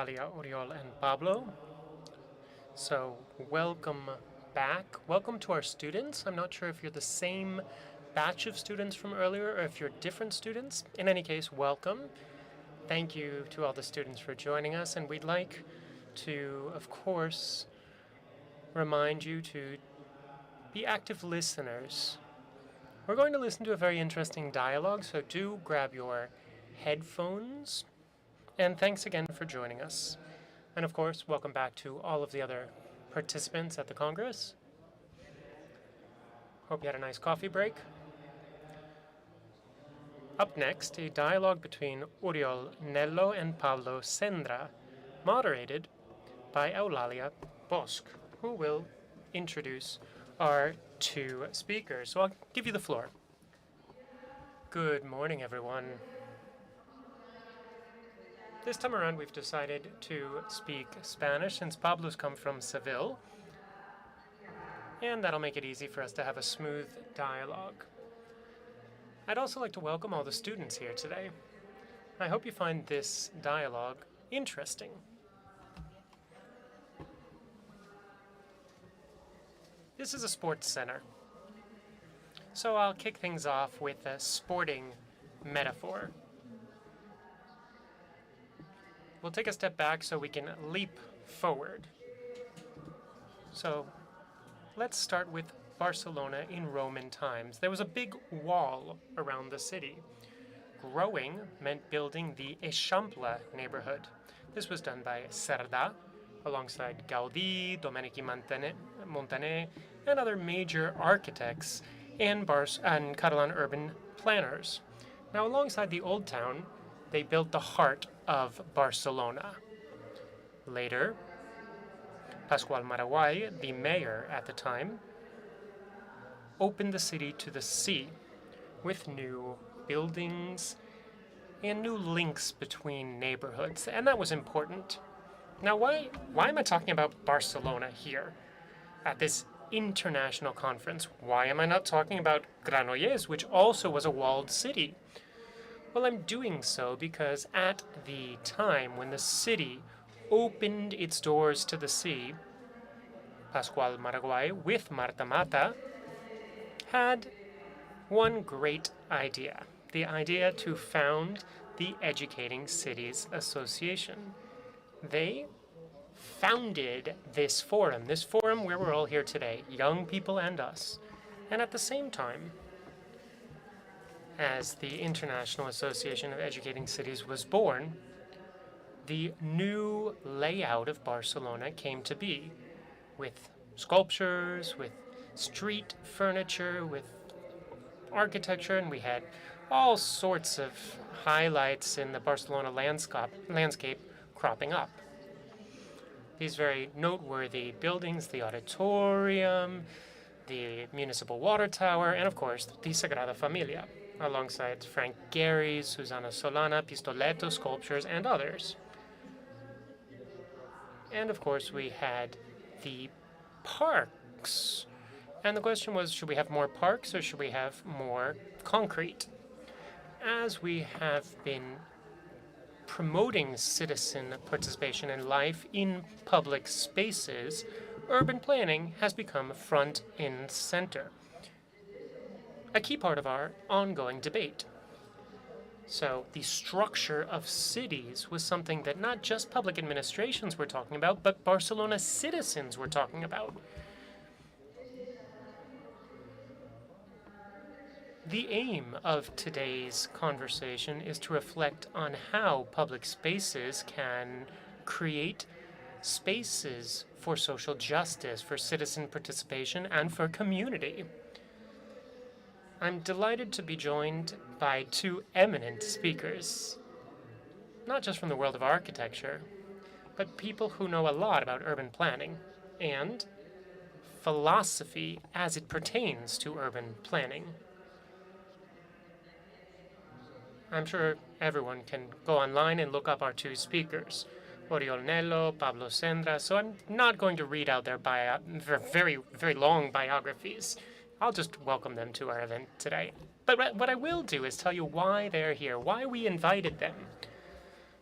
Eulalia, Oriol, and Pablo. So welcome back. Welcome to our students. I'm not sure if you're the same batch of students from earlier or if you're different students. In any case, welcome. Thank you to all the students for joining us, and we'd like to, of course, remind you to be active listeners. We're going to listen to a very interesting dialogue, so do grab your headphones. And thanks again for joining us. And of course, welcome back to all of the other participants at the Congress. Hope you had a nice coffee break. Up next, a dialogue between Oriol Nello and Pablo Sendra, moderated by Eulalia Bosch, who will introduce our two speakers. So I'll give you the floor. Good morning, everyone. This time around, we've decided to speak Spanish since Pablo's come from Seville, and that'll make it easy for us to have a smooth dialogue. I'd also like to welcome all the students here today. I hope you find this dialogue interesting. This is a sports center, so I'll kick things off with a sporting metaphor. We'll take a step back so we can leap forward. So let's start with Barcelona in Roman times. There was a big wall around the city. Growing meant building the Eixample neighborhood. This was done by Sendra, alongside Gaudí, Domenici Montaner, and other major architects and Catalan urban planners. Now, alongside the Old Town, they built the heart of Barcelona. Later, Pasqual Maragall, the mayor at the time, opened the city to the sea with new buildings and new links between neighborhoods, and that was important. Now, why am I talking about Barcelona here at this international conference? Why am I not talking about Granollers, which also was a walled city? Well, I'm doing so because at the time when the city opened its doors to the sea, Pasqual Maragall with Marta Mata had one great idea, the idea to found the Educating Cities Association. They founded this forum where we're all here today, young people and us. And at the same time, as the International Association of Educating Cities was born, the new layout of Barcelona came to be, with sculptures, with street furniture, with architecture, and we had all sorts of highlights in the Barcelona landscape cropping up. These very noteworthy buildings, the auditorium, the municipal water tower, and of course, the Sagrada Familia, alongside Frank Gehry's, Susana Solana, Pistoletto sculptures, and others. And of course, we had the parks. And the question was, should we have more parks or should we have more concrete? As we have been promoting citizen participation in life in public spaces, urban planning has become front and center, a key part of our ongoing debate. So the structure of cities was something that not just public administrations were talking about, but Barcelona citizens were talking about. The aim of today's conversation is to reflect on how public spaces can create spaces for social justice, for citizen participation, and for community. I'm delighted to be joined by two eminent speakers, not just from the world of architecture, but people who know a lot about urban planning and philosophy as it pertains to urban planning. I'm sure everyone can go online and look up our two speakers, Oriol Nello, Pablo Sendra, so I'm not going to read out their very, very long biographies. I'll just welcome them to our event today. But what I will do is tell you why they're here, why we invited them.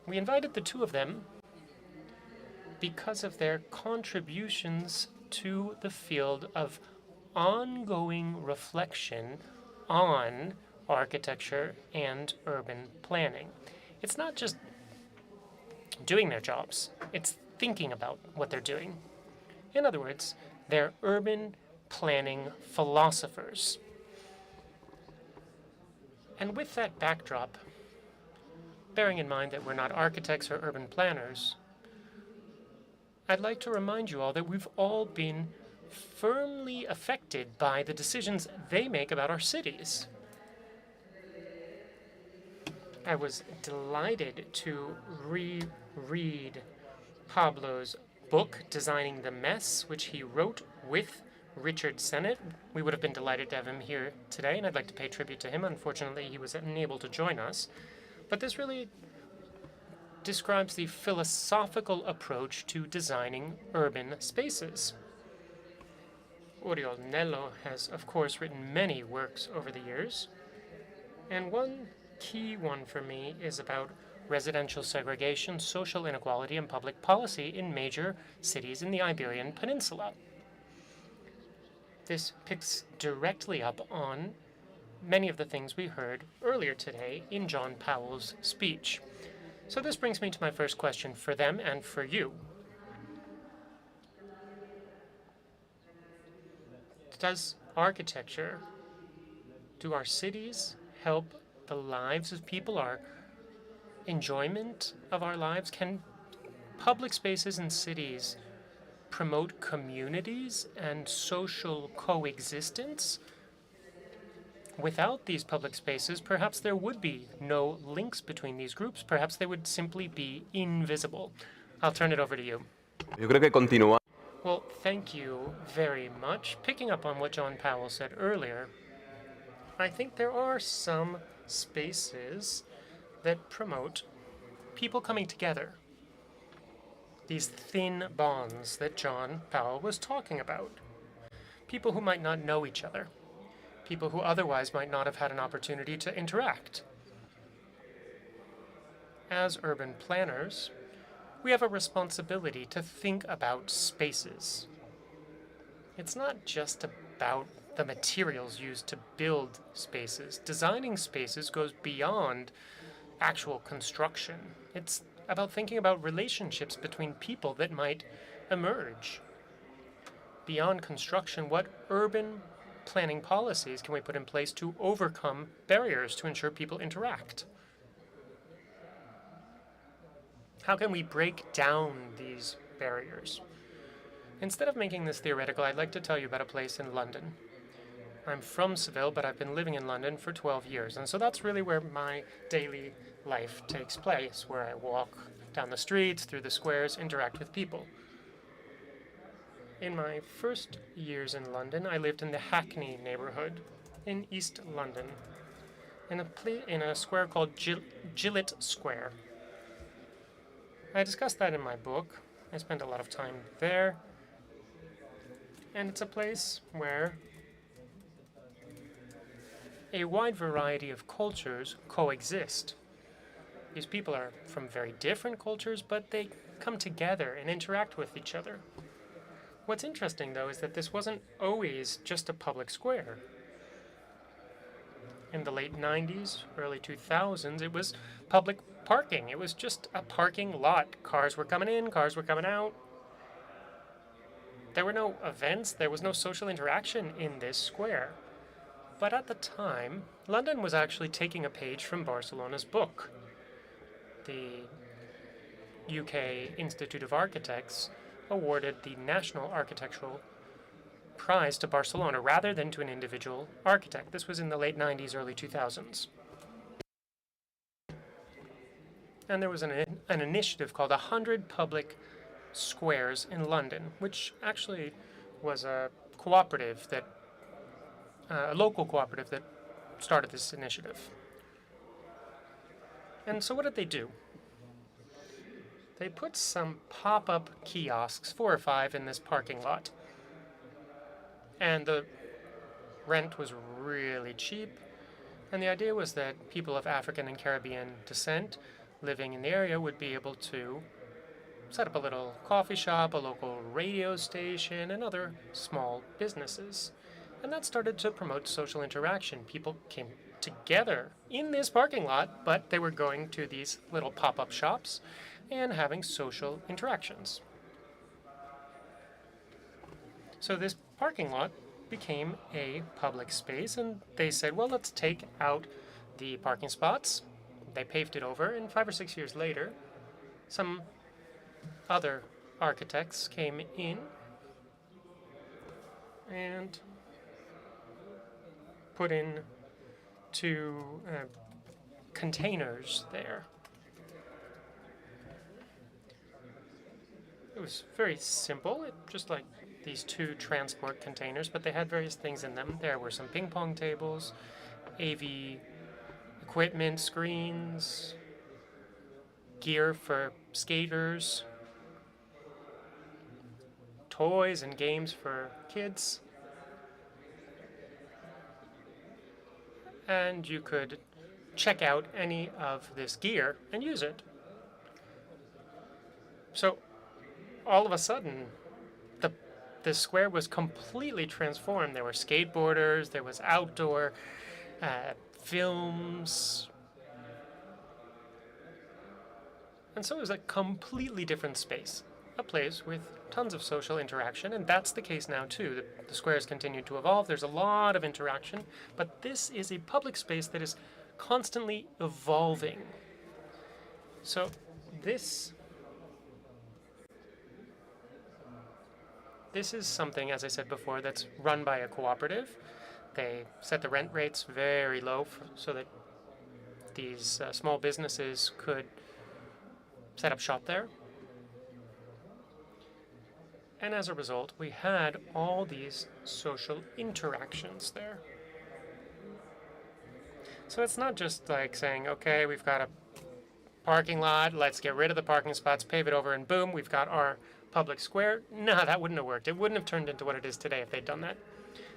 We invited the two of them because of their contributions to the field of ongoing reflection on architecture and urban planning. It's not just doing their jobs, it's thinking about what they're doing. In other words, they're urban planning philosophers. And with that backdrop, bearing in mind that we're not architects or urban planners, I'd like to remind you all that we've all been firmly affected by the decisions they make about our cities. I was delighted to reread Pablo's book, Designing the Mess, which he wrote with Richard Sennett. We would have been delighted to have him here today, and I'd like to pay tribute to him. Unfortunately, he was unable to join us. But this really describes the philosophical approach to designing urban spaces. Oriol has, of course, written many works over the years, and one key one for me is about residential segregation, social inequality, and public policy in major cities in the Iberian Peninsula. This picks directly up on many of the things we heard earlier today in John Powell's speech. So this brings me to my first question for them and for you. Does architecture, do our cities help the lives of people, our enjoyment of our lives? Can public spaces in cities promote communities and social coexistence? Without these public spaces, perhaps there would be no links between these groups. Perhaps they would simply be invisible. I'll turn it over to you. Yo creo que continúa. Well, thank you very much. Picking up on what John Powell said earlier, I think there are some spaces that promote people coming together. These thin bonds that John Powell was talking about. People who might not know each other. People who otherwise might not have had an opportunity to interact. As urban planners, we have a responsibility to think about spaces. It's not just about the materials used to build spaces. Designing spaces goes beyond actual construction. It's about thinking about relationships between people that might emerge. Beyond construction, what urban planning policies can we put in place to overcome barriers to ensure people interact? How can we break down these barriers? Instead of making this theoretical, I'd like to tell you about a place in London. I'm from Seville, but I've been living in London for 12 years, and so that's really where my daily life takes place, where I walk down the streets, through the squares, interact with people. In my first years in London, I lived in the Hackney neighborhood in East London, in a square called Gillett Square. I discussed that in my book. I spent a lot of time there. And it's a place where a wide variety of cultures coexist. These people are from very different cultures, but they come together and interact with each other. What's interesting, though, is that this wasn't always just a public square. In the late 90s, early 2000s, it was public parking. It was just a parking lot. Cars were coming in, cars were coming out. There were no events, there was no social interaction in this square. But at the time, London was actually taking a page from Barcelona's book. The UK Institute of Architects awarded the National Architectural Prize to Barcelona rather than to an individual architect. This was in the late 90s, early 2000s. And there was an initiative called 100 Public Squares in London, which actually was a cooperative that, a local cooperative that started this initiative. And so what did they do? They put some pop-up kiosks, 4 or 5, in this parking lot. And the rent was really cheap. And the idea was that people of African and Caribbean descent living in the area would be able to set up a little coffee shop, a local radio station, and other small businesses. And that started to promote social interaction. People came together in this parking lot, but they were going to these little pop-up shops and having social interactions. So this parking lot became a public space, and they said, well, let's take out the parking spots. They paved it over, and 5 or 6 years later, some other architects came in and put in 2 containers there. It was very simple, just like these 2 transport containers, but they had various things in them. There were some ping pong tables, AV equipment, screens, gear for skaters, toys and games for kids. And you could check out any of this gear and use it. So all of a sudden, the square was completely transformed. There were skateboarders, there was outdoor films. And so it was a completely different space, a place with tons of social interaction, and that's the case now too. The square has continued to evolve. There's a lot of interaction, but this is a public space that is constantly evolving. So this is something, as I said before, that's run by a cooperative. They set the rent rates very low so that these small businesses could set up shop there. And as a result, we had all these social interactions there. So it's not just like saying, okay, we've got a parking lot, let's get rid of the parking spots, pave it over, and boom, we've got our public square. No, that wouldn't have worked. It wouldn't have turned into what it is today if they'd done that.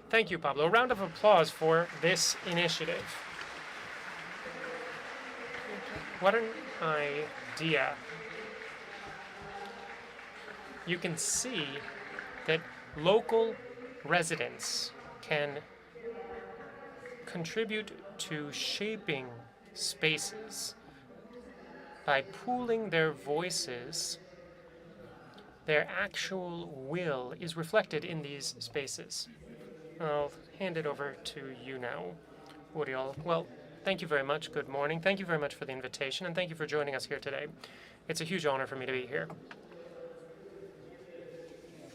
Thank you, Pablo. A round of applause for this initiative. What an idea. You can see that local residents can contribute to shaping spaces by pooling their voices. Their actual will is reflected in these spaces. I'll hand it over to you now, Oriol. Well, thank you very much. Good morning. Thank you very much for the invitation, and thank you for joining us here today. It's a huge honor for me to be here.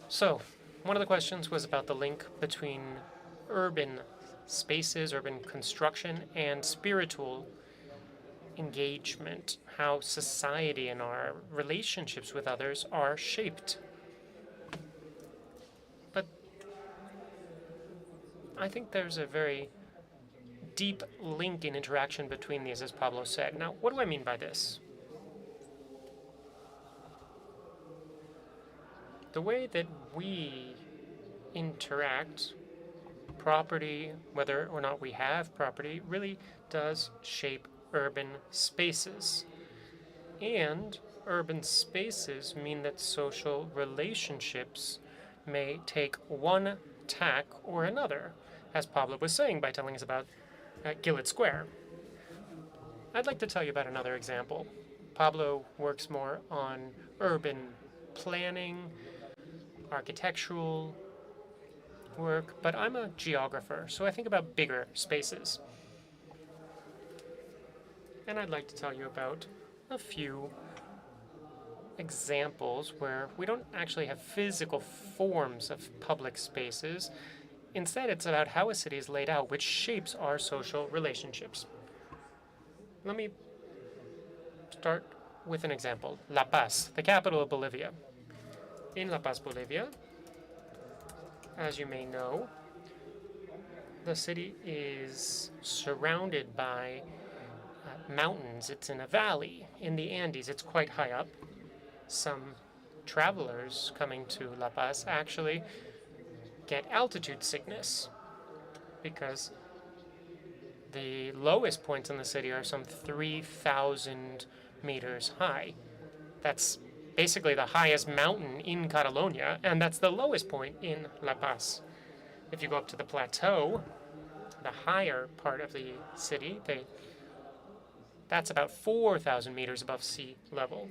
So, one of the questions was about the link between urban spaces, urban construction, and spiritual engagement, how society and our relationships with others are shaped. But I think there's a very deep link in interaction between these, as Pablo said. Now, what do I mean by this? The way that we interact, property, whether or not we have property, really does shape urban spaces. And urban spaces mean that social relationships may take one tack or another, as Pablo was saying by telling us about Gillett Square. I'd like to tell you about another example. Pablo works more on urban planning, architectural work, but I'm a geographer, so I think about bigger spaces. And I'd like to tell you about a few examples where we don't actually have physical forms of public spaces. Instead, it's about how a city is laid out, which shapes our social relationships. Let me start with an example. La Paz, the capital of Bolivia. In La Paz, Bolivia, as you may know, the city is surrounded by mountains. It's in a valley in the Andes. It's quite high up. Some travelers coming to La Paz actually get altitude sickness because the lowest points in the city are some 3,000 meters high. That's basically the highest mountain in Catalonia, and that's the lowest point in La Paz. If you go up to the plateau, the higher part of the city, that's about 4,000 meters above sea level.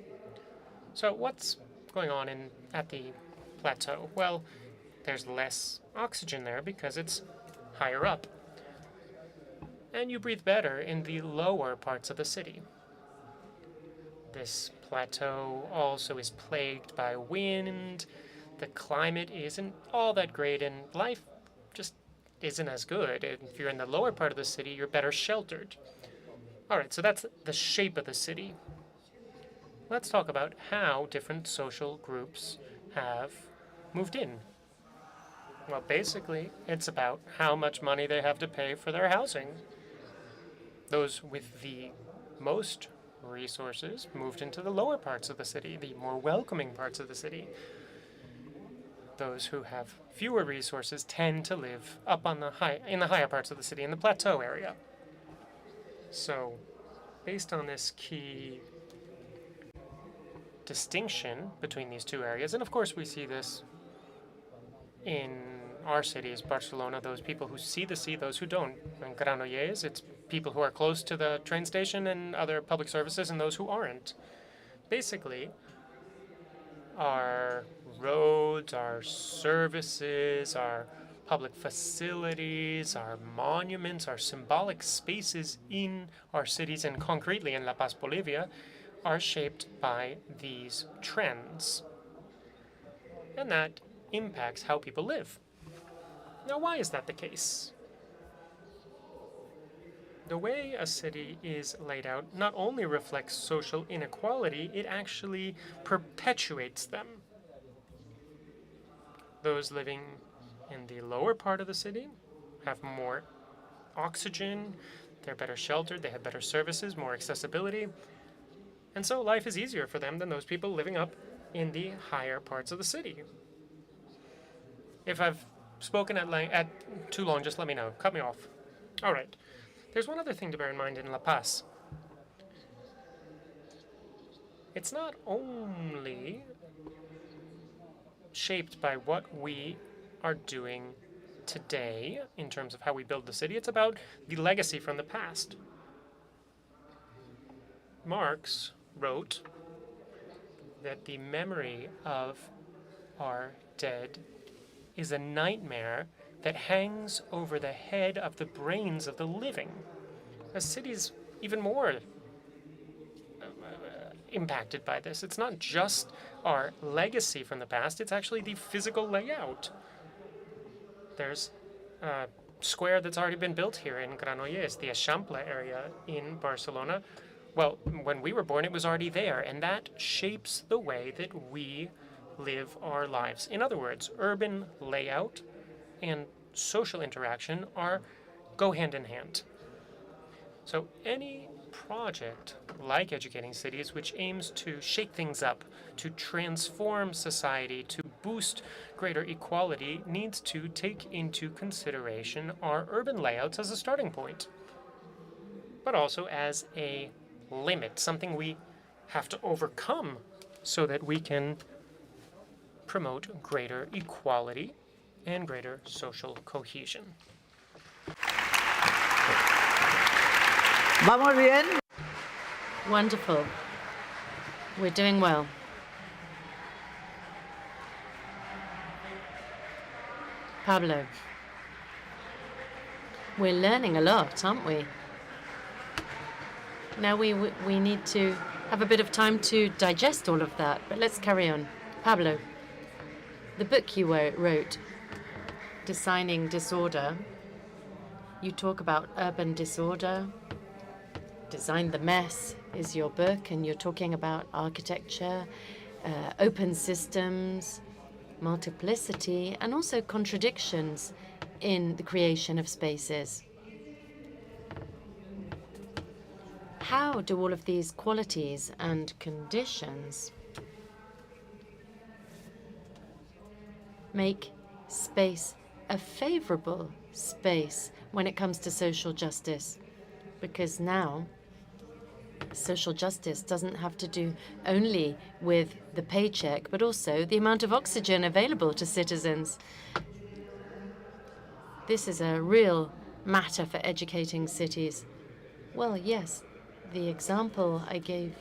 So what's going on at the plateau? Well, there's less oxygen there because it's higher up. And you breathe better in the lower parts of the city. This plateau also is plagued by wind. The climate isn't all that great, and life just isn't as good. If you're in the lower part of the city, you're better sheltered. All right, so that's the shape of the city. Let's talk about how different social groups have moved in. Well, basically, it's about how much money they have to pay for their housing. Those with the most resources moved into the lower parts of the city, the more welcoming parts of the city. Those who have fewer resources tend to live up on in the higher parts of the city, in the plateau area. So, based on this key distinction between these two areas, and of course we see this in our cities, Barcelona, those people who see the sea, those who don't. In Granollers, it's people who are close to the train station and other public services, and those who aren't. Basically, our roads, our services, our public facilities, our monuments, our symbolic spaces in our cities, and concretely in La Paz, Bolivia, are shaped by these trends. And that impacts how people live. Now, why is that the case? The way a city is laid out not only reflects social inequality, it actually perpetuates them. Those living in the lower part of the city have more oxygen, they're better sheltered, they have better services, more accessibility, and so life is easier for them than those people living up in the higher parts of the city. If I've spoken at too long, just let me know. Cut me off. All right. There's one other thing to bear in mind in La Paz. It's not only shaped by what we are doing today in terms of how we build the city, it's about the legacy from the past. Marx wrote that the memory of our dead is a nightmare that hangs over the head of the brains of the living. A city's even more impacted by this. It's not just our legacy from the past, it's actually the physical layout. There's a square that's already been built here in Granollers, the Eixample area in Barcelona. Well, when we were born, it was already there, and that shapes the way that we live our lives. In other words, urban layout and social interaction go hand in hand. So any project like Educating Cities, which aims to shake things up, to transform society, to boost greater equality, needs to take into consideration our urban layouts as a starting point, but also as a limit, something we have to overcome so that we can promote greater equality and greater social cohesion. ¿Vamos bien? Wonderful. We're doing well. Pablo, we're learning a lot, aren't we? Now we need to have a bit of time to digest all of that, but let's carry on. Pablo, the book you wrote, Designing Disorder, you talk about urban disorder. Design the Mess is your book, and you're talking about architecture, open systems, multiplicity, and also contradictions in the creation of spaces. How do all of these qualities and conditions make space a favorable space when it comes to social justice? Because now social justice doesn't have to do only with the paycheck, but also the amount of oxygen available to citizens. This is a real matter for educating cities. Well, yes, the example I gave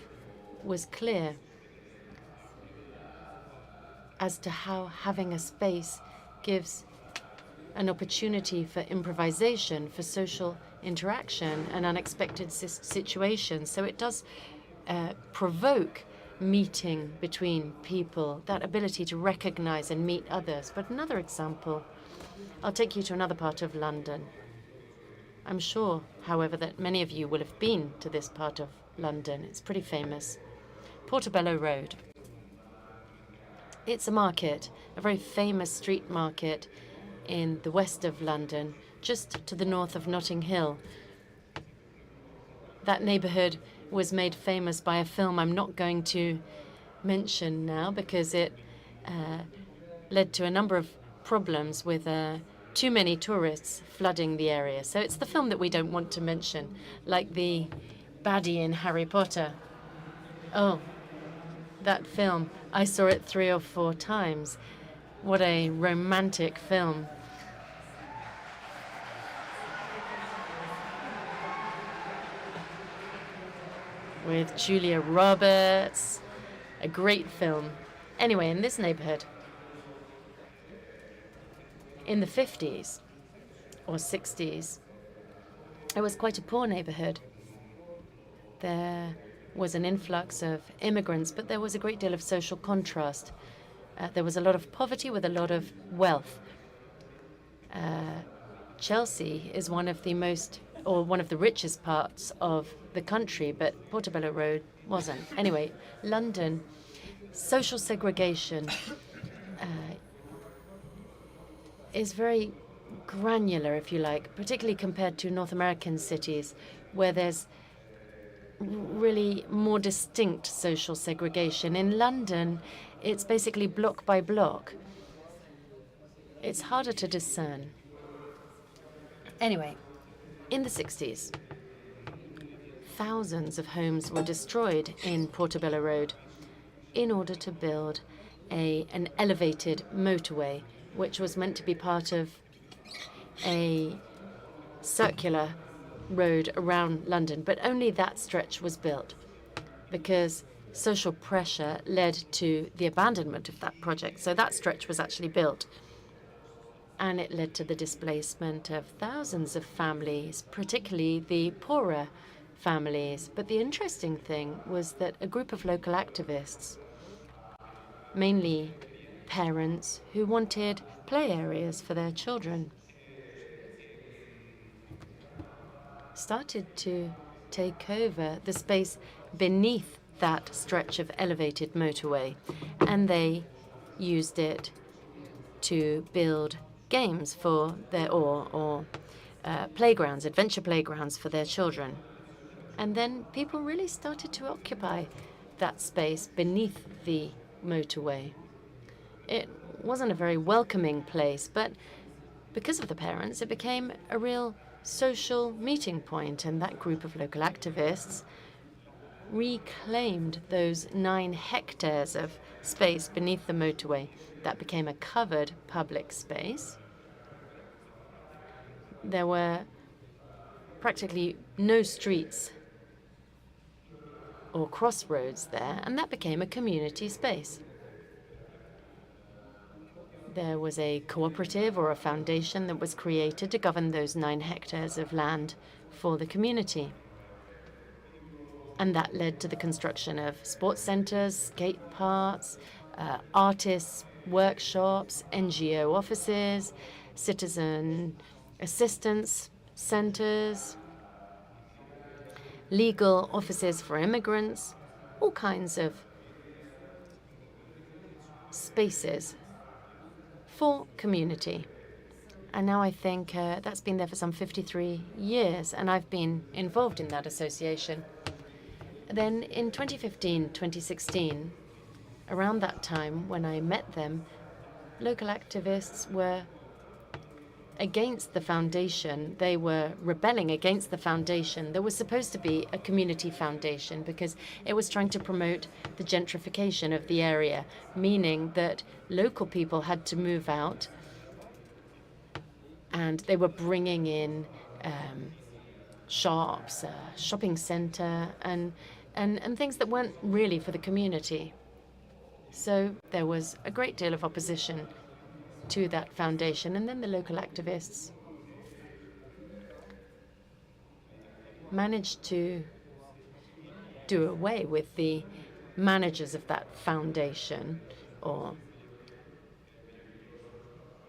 was clear as to how having a space gives an opportunity for improvisation, for social interaction and unexpected situations. So it does provoke meeting between people, that ability to recognize and meet others. But another example, I'll take you to another part of London. I'm sure, however, that many of you will have been to this part of London. It's pretty famous. Portobello Road. It's a market, a very famous street market in the west of London, just to the north of Notting Hill. That neighborhood was made famous by a film I'm not going to mention now because it led to a number of problems with too many tourists flooding the area. So it's the film that we don't want to mention, like the baddie in Harry Potter. Oh, that film. I saw it 3 or 4 times. What a romantic film. With Julia Roberts. A great film. Anyway, in this neighborhood, in the 50s or 60s, it was quite a poor neighborhood. There was an influx of immigrants, but there was a great deal of social contrast. There was a lot of poverty with a lot of wealth. Chelsea is one of the richest parts of the country, but Portobello Road wasn't. Anyway, London, social segregation is very granular, if you like, particularly compared to North American cities, where there's really more distinct social segregation. In London, it's basically block by block. It's harder to discern. Anyway, in the 60s, thousands of homes were destroyed in Portobello Road in order to build an elevated motorway, which was meant to be part of a circular road around London. But only that stretch was built because social pressure led to the abandonment of that project. So that stretch was actually built. And it led to the displacement of thousands of families, particularly the poorer families. But the interesting thing was that a group of local activists, mainly parents who wanted play areas for their children, started to take over the space beneath that stretch of elevated motorway, and they used it to build games for their playgrounds, adventure playgrounds for their children. And then people really started to occupy that space beneath the motorway. It wasn't a very welcoming place, but because of the parents, it became a real social meeting point, and that group of local activists reclaimed those 9 hectares of space beneath the motorway. That became a covered public space. There were practically no streets or crossroads there, and that became a community space. There was a cooperative or a foundation that was created to govern those 9 hectares of land for the community. And that led to the construction of sports centers, skate parks, artists' workshops, NGO offices, citizen assistance centers, legal offices for immigrants, all kinds of spaces for community. And now I think that's been there for some 53 years, and I've been involved in that association. Then in 2015, 2016, around that time when I met them, local activists were against the foundation. They were rebelling against the foundation. There was supposed to be a community foundation because it was trying to promote the gentrification of the area, meaning that local people had to move out, and they were bringing in shops, shopping center, and things that weren't really for the community. So there was a great deal of opposition to that foundation, and then the local activists managed to do away with the managers of that foundation,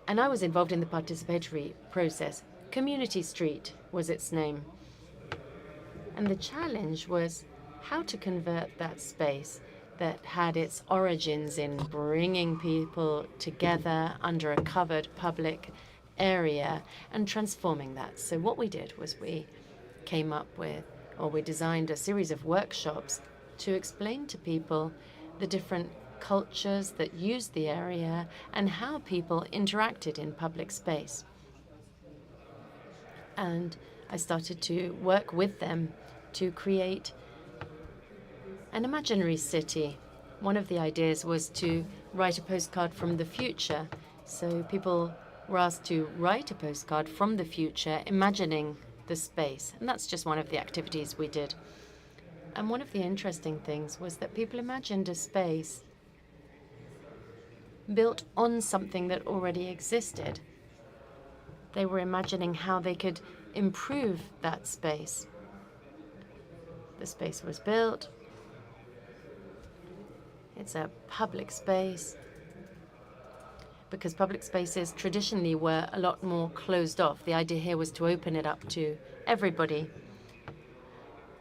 and I was involved in the participatory process. Community Street was its name. And the challenge was how to convert that space that had its origins in bringing people together under a covered public area and transforming that. So what we did was we came up with, or we designed a series of workshops to explain to people the different cultures that used the area and how people interacted in public space. And I started to work with them to create an imaginary city. One of the ideas was to write a postcard from the future. So people were asked to write a postcard from the future, imagining the space. And that's just one of the activities we did. And one of the interesting things was that people imagined a space built on something that already existed. They were imagining how they could improve that space. The space was built. It's a public space, because public spaces traditionally were a lot more closed off. The idea here was to open it up to everybody.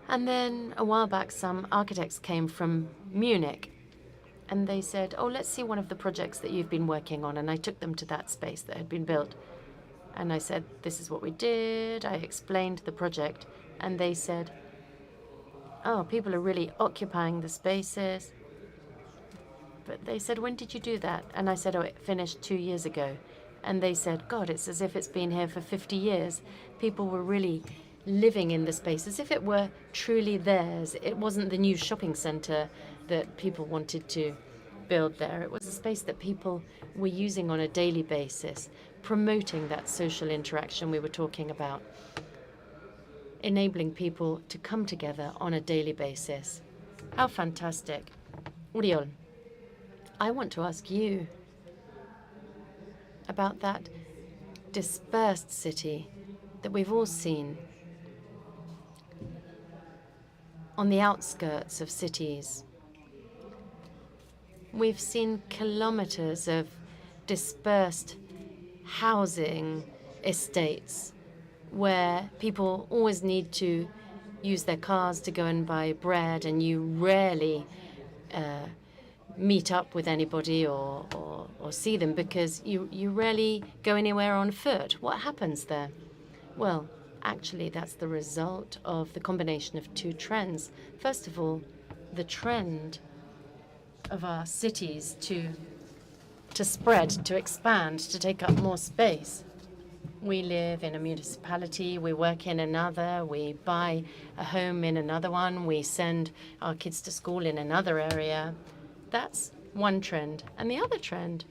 And then a while back, some architects came from Munich, and they said, oh, let's see one of the projects that you've been working on. And I took them to that space that had been built. And I said, this is what we did. I explained the project. And they said, oh, people are really occupying the spaces. But they said, when did you do that? And I said, oh, it finished 2 years ago. And they said, God, it's as if it's been here for 50 years. People were really living in the space as if it were truly theirs. It wasn't the new shopping center that people wanted to build there. It was a space that people were using on a daily basis, promoting that social interaction we were talking about, enabling people to come together on a daily basis. How fantastic. Oriol, I want to ask you about that dispersed city that we've all seen on the outskirts of cities. We've seen kilometers of dispersed housing estates where people always need to use their cars to go and buy bread, and you rarely meet up with anybody or see them because you rarely go anywhere on foot. What happens there? Well, actually, that's the result of the combination of two trends. First of all, the trend of our cities to spread, to expand, to take up more space. We live in a municipality, we work in another, we buy a home in another one, we send our kids to school in another area. That's one trend. And the other trend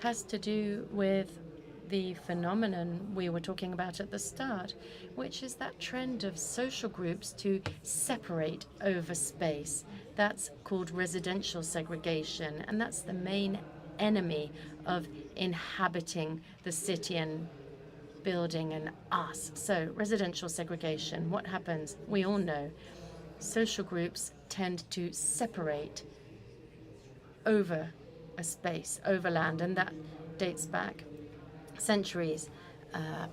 has to do with the phenomenon we were talking about at the start, which is that trend of social groups to separate over space. That's called residential segregation, and that's the main enemy of inhabiting the city and building an us. So residential segregation, what happens? We all know social groups tend to separate over a space, over land, and that dates back centuries.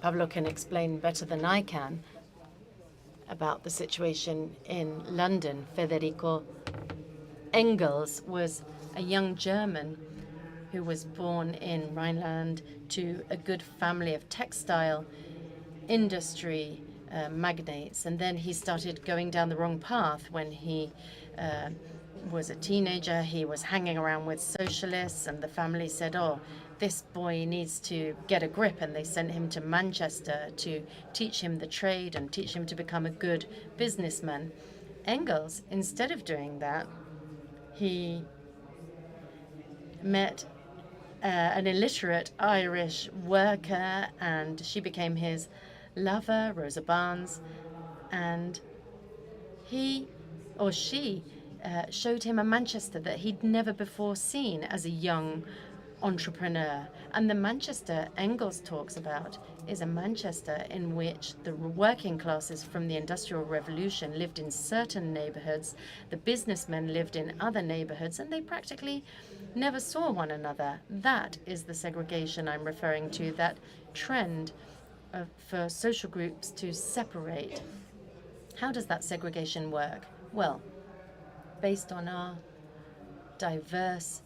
Pablo can explain better than I can about the situation in London. Federico Engels was a young German who was born in Rhineland to a good family of textile industry magnates, and then he started going down the wrong path when he was a teenager, he was hanging around with socialists, and the family said, oh, this boy needs to get a grip, and they sent him to Manchester to teach him the trade and teach him to become a good businessman. Engels, instead of doing that, he met an illiterate Irish worker, and she became his lover, Rosa Barnes, and he or she showed him a Manchester that he'd never before seen as a young entrepreneur. And the Manchester Engels talks about is a Manchester in which the working classes from the Industrial Revolution lived in certain neighborhoods, the businessmen lived in other neighborhoods, and they practically never saw one another. That is the segregation I'm referring to, that trend for social groups to separate. How does that segregation work? Well, based on our diverse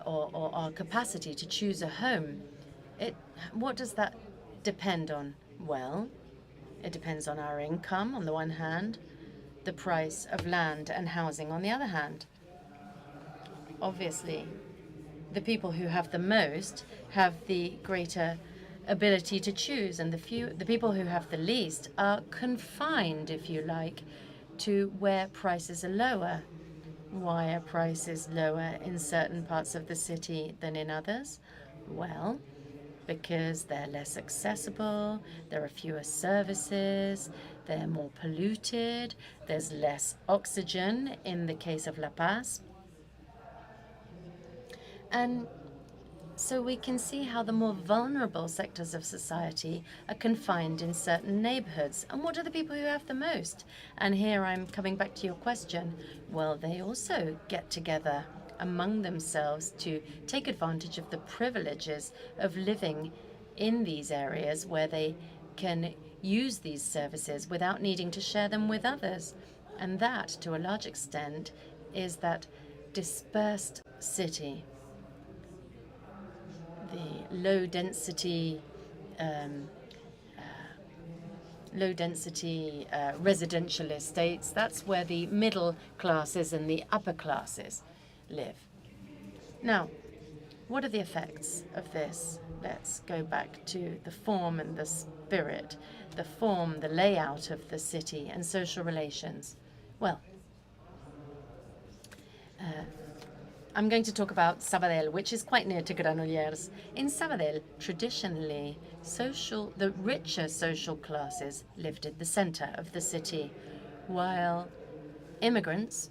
or our capacity to choose a home, what does that depend on? Well, it depends on our income on the one hand, the price of land and housing on the other hand. Obviously, the people who have the most have the greater ability to choose, and the people who have the least are confined, if you like, to where prices are lower. Why are prices lower in certain parts of the city than in others? Well, because they're less accessible, there are fewer services, they're more polluted, there's less oxygen in the case of La Paz. And so we can see how the more vulnerable sectors of society are confined in certain neighborhoods. And what are the people who have the most? And here I'm coming back to your question. Well, they also get together among themselves to take advantage of the privileges of living in these areas where they can use these services without needing to share them with others. And that, to a large extent, is that dispersed city. The low-density residential estates, that's where the middle classes and the upper classes live. Now, what are the effects of this? Let's go back to the form and the spirit, the form, the layout of the city and social relations. Well, I'm going to talk about Sabadell, which is quite near to Granollers. In Sabadell, traditionally, the richer social classes lived at the center of the city, while immigrants,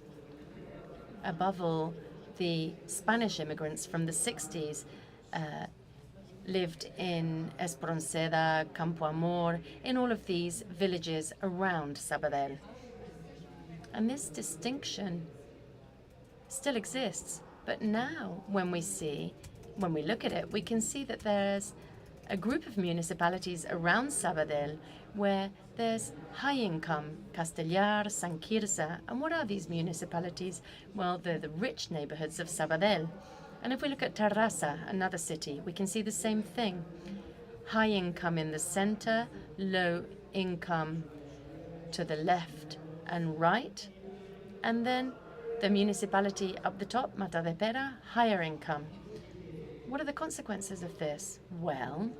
above all the Spanish immigrants from the 60s, lived in Espronceda, Campo Amor, in all of these villages around Sabadell. And this distinction still exists. But now, when we look at it, we can see that there's a group of municipalities around Sabadell where there's high income, Castellar, Sant Quirze. And what are these municipalities? Well, they're the rich neighborhoods of Sabadell. And if we look at Terrassa, another city, we can see the same thing. High income in the center, low income to the left and right. And then the municipality up the top, Matadepera, higher income. What are the consequences of this? Well,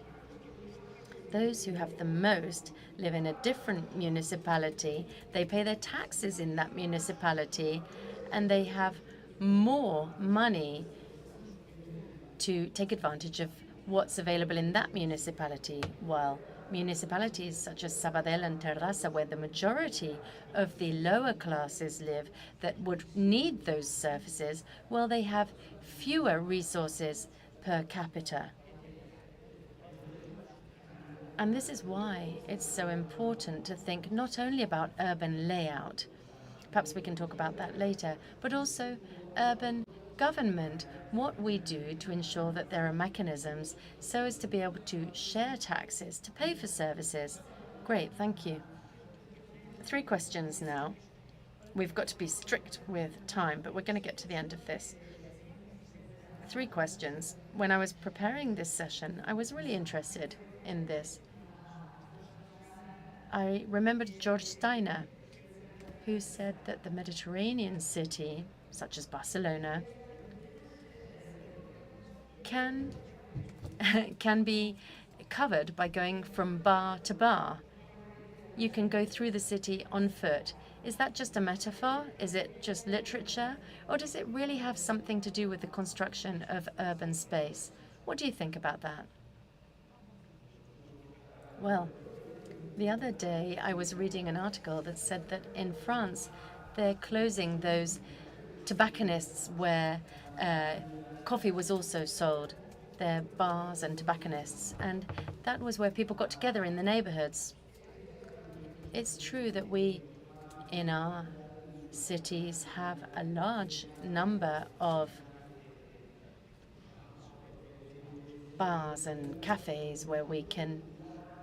those who have the most live in a different municipality. They pay their taxes in that municipality, and they have more money to take advantage of what's available in that municipality, while municipalities such as Sabadell and Terrassa, where the majority of the lower classes live that would need those services, well, they have fewer resources per capita. And this is why it's so important to think not only about urban layout, perhaps we can talk about that later, but also urban government, what we do to ensure that there are mechanisms so as to be able to share taxes, to pay for services. Great, thank you. 3 questions now. We've got to be strict with time, but we're going to get to the end of this. 3 questions. When I was preparing this session, I was really interested in this. I remembered George Steiner, who said that the Mediterranean city such as Barcelona, can be covered by going from bar to bar. You can go through the city on foot. Is that just a metaphor? Is it just literature? Or does it really have something to do with the construction of urban space? What do you think about that? Well, the other day I was reading an article that said that in France they're closing those tobacconists where coffee was also sold. They're bars and tobacconists, and that was where people got together in the neighborhoods. It's true that we, in our cities, have a large number of bars and cafes where we can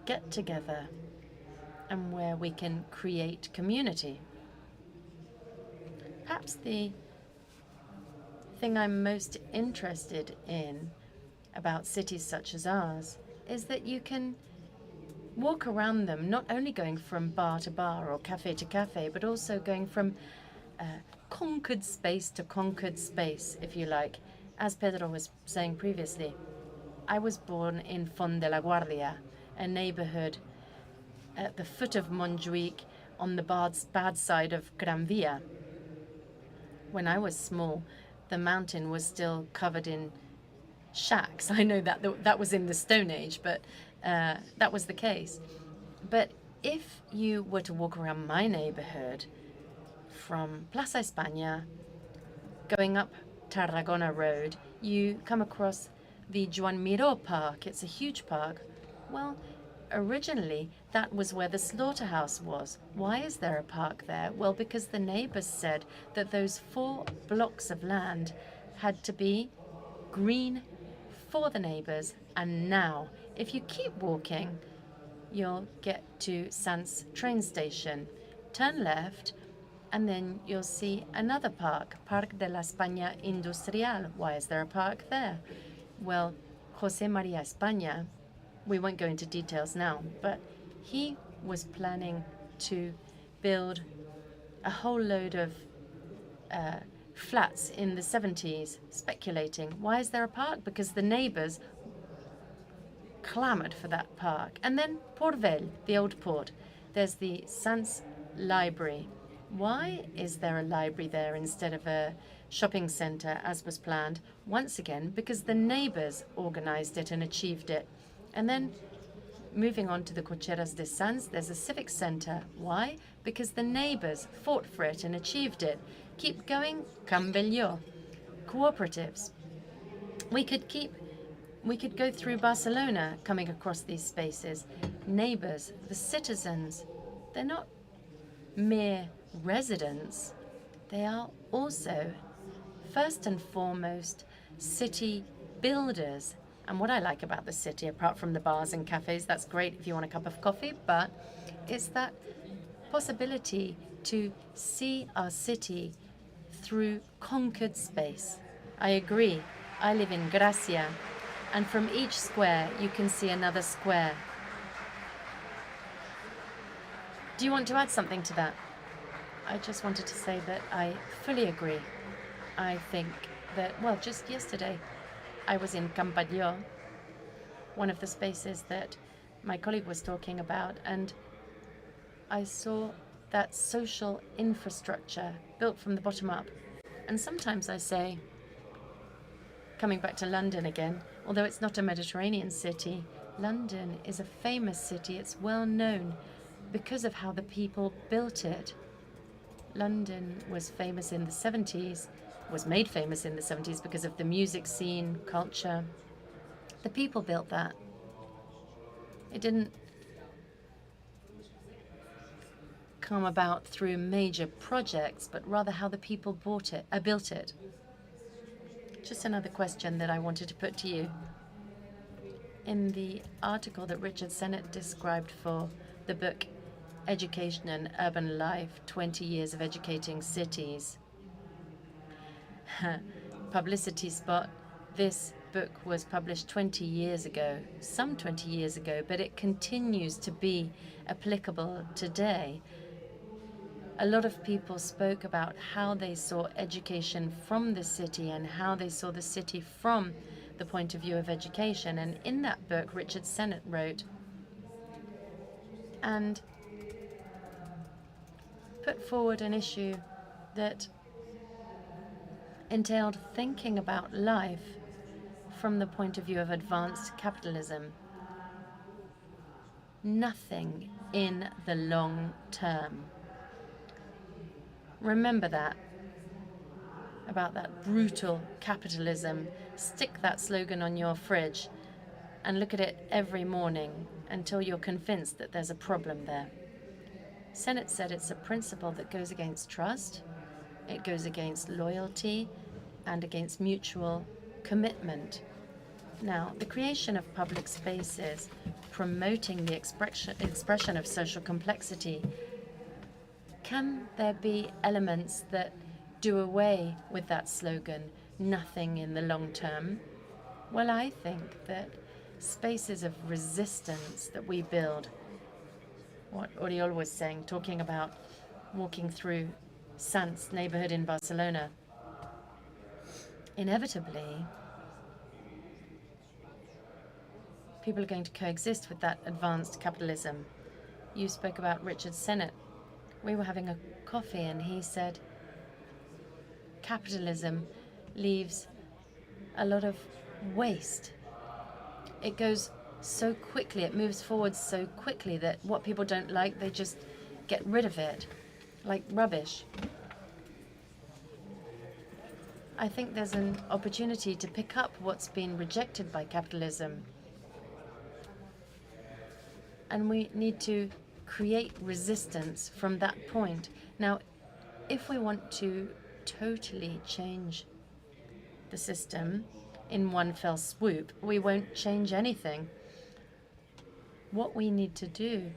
get together and where we can create community. Perhaps the thing I'm most interested in about cities such as ours is that you can walk around them, not only going from bar to bar or cafe to cafe, but also going from conquered space to conquered space, if you like. As Pedro was saying previously, I was born in Font de la Guardia, a neighborhood at the foot of Montjuic on the bad side of Gran Via. When I was small, the mountain was still covered in shacks. I know that was in the Stone Age, but that was the case. But if you were to walk around my neighborhood from Plaza España, going up Tarragona Road, you come across the Joan Miró Park. It's a huge park. Well, originally that was where the slaughterhouse was. Why is there a park there? Well, because the neighbors said that those 4 blocks of land had to be green for the neighbors. And now, if you keep walking, you'll get to Sants train station. Turn left, and then you'll see another park, Parc de la España Industrial. Why is there a park there? Well, José María España, we won't go into details now, but he was planning to build a whole load of flats in the 70s, speculating. Why is there a park? Because the neighbors clamored for that park. And then Port Vell, the old port. There's the Sants Library. Why is there a library there instead of a shopping center as was planned? Once again, because the neighbors organized it and achieved it. And then moving on to the Cocheras de Sants, there's a civic center. Why? Because the neighbors fought for it and achieved it. Keep going, Cambello. Cooperatives. We could go through Barcelona coming across these spaces. Neighbors, the citizens, they're not mere residents. They are also, first and foremost, city builders. And what I like about the city, apart from the bars and cafes, that's great if you want a cup of coffee, but it's that possibility to see our city through conquered space. I agree. I live in Gracia, and from each square you can see another square. Do you want to add something to that? I just wanted to say that I fully agree. I think that, well, just yesterday I was in Campalló, one of the spaces that my colleague was talking about, and I saw that social infrastructure built from the bottom up. And sometimes I say, coming back to London again, although it's not a Mediterranean city, London is a famous city. It's well known because of how the people built it. London was famous in the 70s, was made famous in the 70s because of the music scene, culture. The people built that. It didn't come about through major projects, but rather how the people built it. Just another question that I wanted to put to you. In the article that Richard Sennett described for the book Education and Urban Life, 20 Years of Educating Cities, publicity spot, this book was published 20 years ago, some 20 years ago, but it continues to be applicable today. A lot of people spoke about how they saw education from the city and how they saw the city from the point of view of education. And in that book, Richard Sennett wrote and put forward an issue that entailed thinking about life from the point of view of advanced capitalism. Nothing in the long term. Remember that, about that brutal capitalism. Stick that slogan on your fridge and look at it every morning until you're convinced that there's a problem there. Sennett said it's a principle that goes against trust, it goes against loyalty, and against mutual commitment. Now, the creation of public spaces promoting the expression of social complexity, can there be elements that do away with that slogan, nothing in the long term? Well, I think that spaces of resistance that we build, what Oriol was saying, talking about walking through Sants neighborhood in Barcelona, inevitably, people are going to coexist with that advanced capitalism. You spoke about Richard Sennett. We were having a coffee and he said, capitalism leaves a lot of waste. It goes so quickly, it moves forward so quickly that what people don't like, they just get rid of it, like rubbish. I think there's an opportunity to pick up what's been rejected by capitalism. And we need to create resistance from that point. Now, if we want to totally change the system in one fell swoop, we won't change anything. What we need to do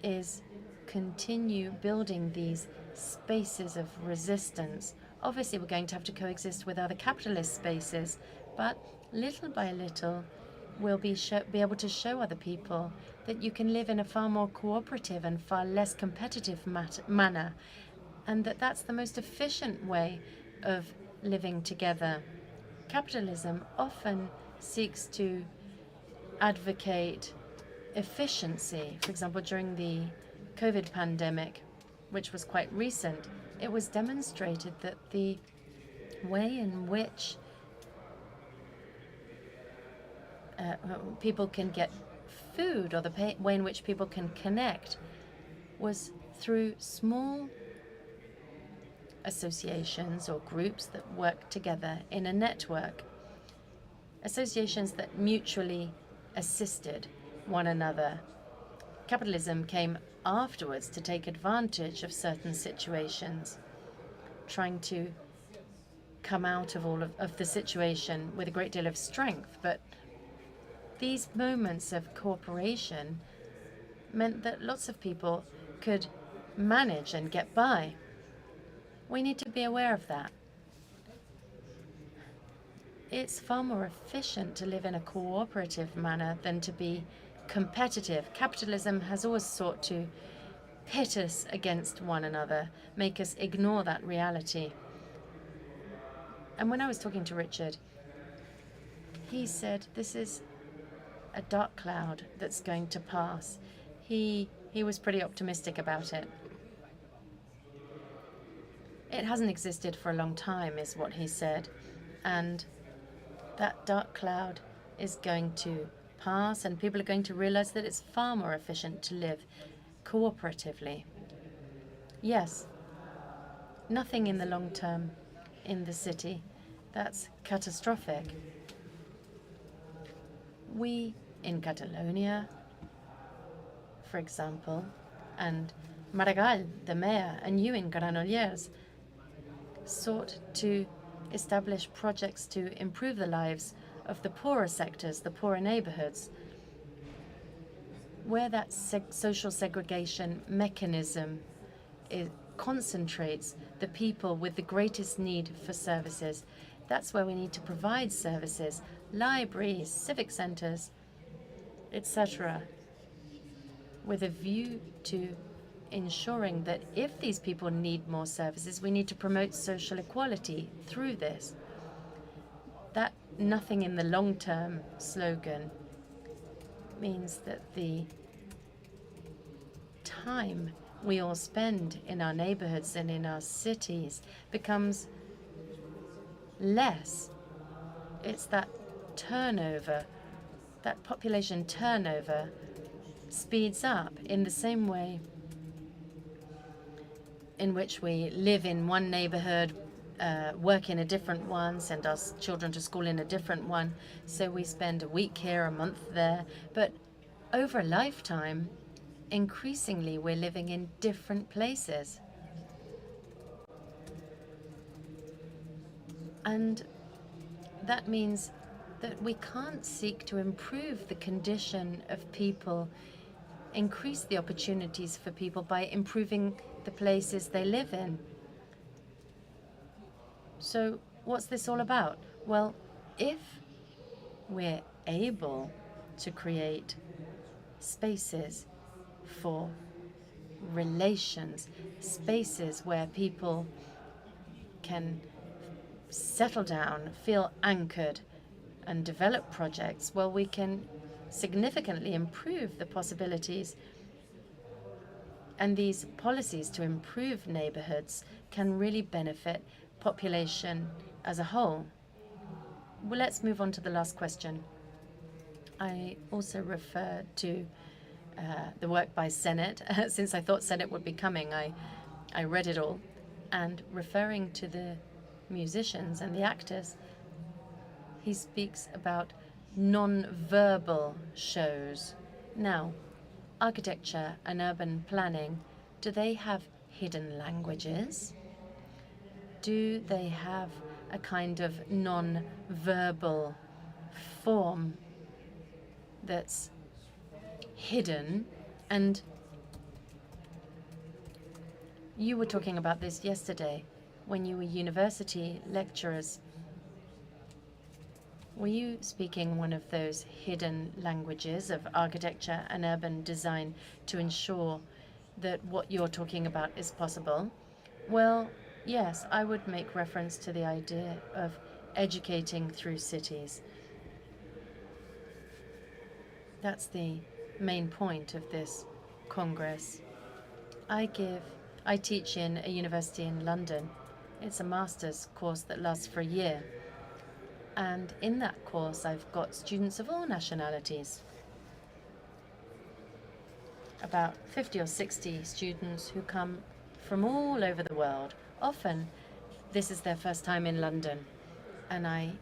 is continue building these spaces of resistance. Obviously, we're going to have to coexist with other capitalist spaces, but little by little, we'll be able to show other people that you can live in a far more cooperative and far less competitive manner, and that that's the most efficient way of living together. Capitalism often seeks to advocate efficiency. For example, during the COVID pandemic, which was quite recent, it was demonstrated that the way in which people can get food, or the way in which people can connect, was through small associations or groups that work together in a network. Associations that mutually assisted one another. Capitalism came afterwards to take advantage of certain situations, trying to come out of all of the situation with a great deal of strength. But these moments of cooperation meant that lots of people could manage and get by. We need to be aware of that. It's far more efficient to live in a cooperative manner than to be competitive. Capitalism has always sought to pit us against one another, make us ignore that reality. And when I was talking to Richard, he said this is a dark cloud that's going to pass. He was pretty optimistic about it. It hasn't existed for a long time, is what he said. And that dark cloud is going to pass, and people are going to realize that it's far more efficient to live cooperatively. Yes, nothing in the long term in the city. That's catastrophic. We, in Catalonia, for example, and Maragall, the mayor, and you in Granollers, sought to establish projects to improve the lives of the poorer sectors, the poorer neighborhoods, where that social segregation mechanism concentrates the people with the greatest need for services. That's where we need to provide services, libraries, civic centers, etc., with a view to ensuring that if these people need more services, we need to promote social equality through this. That nothing in the long term slogan means that the time we all spend in our neighborhoods and in our cities becomes less. It's that turnover, that population turnover speeds up in the same way in which we live in one neighborhood, work in a different one, send our children to school in a different one. So we spend a week here, a month there. But over a lifetime, increasingly, we're living in different places. And that means that we can't seek to improve the condition of people, increase the opportunities for people by improving the places they live in. So what's this all about? Well, if we're able to create spaces for relations, spaces where people can settle down, feel anchored, and develop projects, well, we can significantly improve the possibilities. And these policies to improve neighborhoods can really benefit population as a whole. Well, let's move on to the last question. I also refer to the work by Senate. Since I thought Senate would be coming, I read it all. And referring to the musicians and the actors, he speaks about non-verbal shows. Now, architecture and urban planning, do they have hidden languages? Do they have a kind of non-verbal form that's hidden? And you were talking about this yesterday when you were university lecturers. Were you speaking one of those hidden languages of architecture and urban design to ensure that what you're talking about is possible? Well, yes, I would make reference to the idea of educating through cities. That's the main point of this Congress. I teach in a university in London. It's a master's course that lasts for a year. And in that course, I've got students of all nationalities. About 50 or 60 students who come from all over the world. Often, this is their first time in London. And I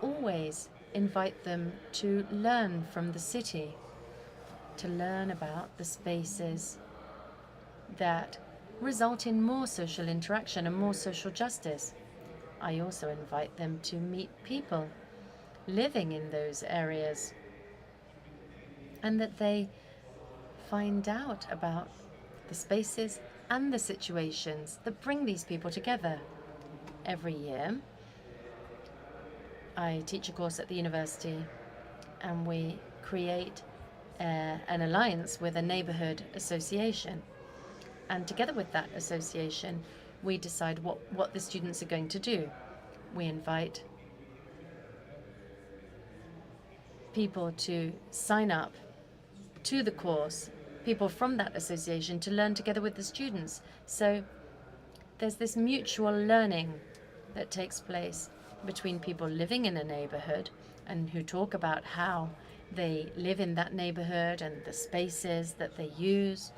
always invite them to learn from the city, to learn about the spaces that result in more social interaction and more social justice. I also invite them to meet people living in those areas and that they find out about the spaces and the situations that bring these people together. Every year, I teach a course at the university and we create an alliance with a neighborhood association. And together with that association, we decide what the students are going to do. We invite people to sign up to the course, people from that association, to learn together with the students. So there's this mutual learning that takes place between people living in a neighborhood and who talk about how they live in that neighborhood and the spaces that they use.